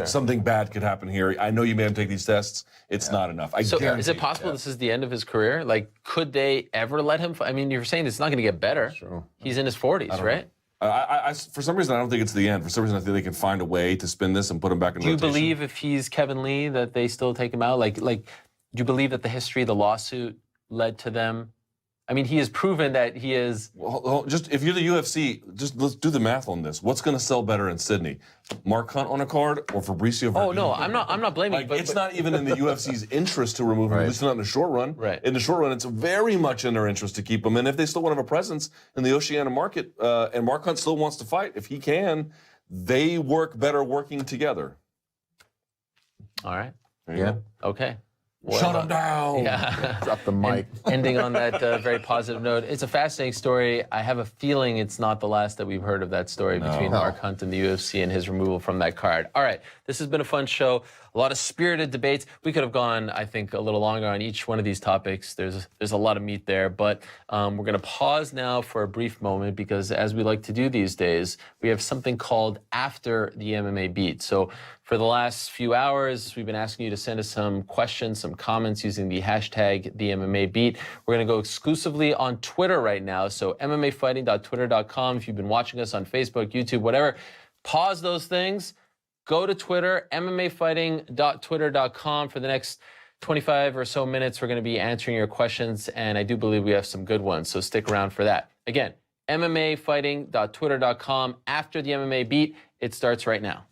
something bad could happen here. I know you made him take these tests. It's not enough. So is it possible this is the end of his career? Like, could they ever let him? I mean, you're saying it's not going to get better. Sure. He's in his 40s, right? I for some reason, I don't think it's the end. For some reason, I think they can find a way to spin this and put him back in rotation. Do you believe if he's Kevin Lee that they still take him out? Like, do you believe that the history of the lawsuit led to them? I mean, he has proven that he is. Well, just if you're the UFC, just let's do the math on this. What's going to sell better in Sydney, Mark Hunt on a card or Fabricio? Oh no, I'm not blaming. Like, but, it's not even in the UFC's interest to remove him, at least not in the short run. Right. In the short run, it's very much in their interest to keep him. And if they still want to have a presence in the Oceania market, and Mark Hunt still wants to fight, if he can, they work better working together. All right. There you go. Okay. Shut him down. Yeah. Drop the mic. Ending on that very positive note, it's a fascinating story. I have a feeling it's not the last that we've heard of that story between Mark Hunt and the UFC and his removal from that card. All right, this has been a fun show. A lot of spirited debates. We could have gone, I think, a little longer on each one of these topics. There's a lot of meat there, but we're going to pause now for a brief moment because, as we like to do these days, we have something called After the MMA Beat. So for the last few hours, we've been asking you to send us some questions, some comments using the hashtag #TheMMABeat. We're going to go exclusively on Twitter right now. So MMAfighting.twitter.com. If you've been watching us on Facebook, YouTube, whatever, pause those things. Go to Twitter, MMAfighting.twitter.com. For the next 25 or so minutes, we're going to be answering your questions, and I do believe we have some good ones, so stick around for that. Again, MMAfighting.twitter.com. After the MMA Beat, it starts right now.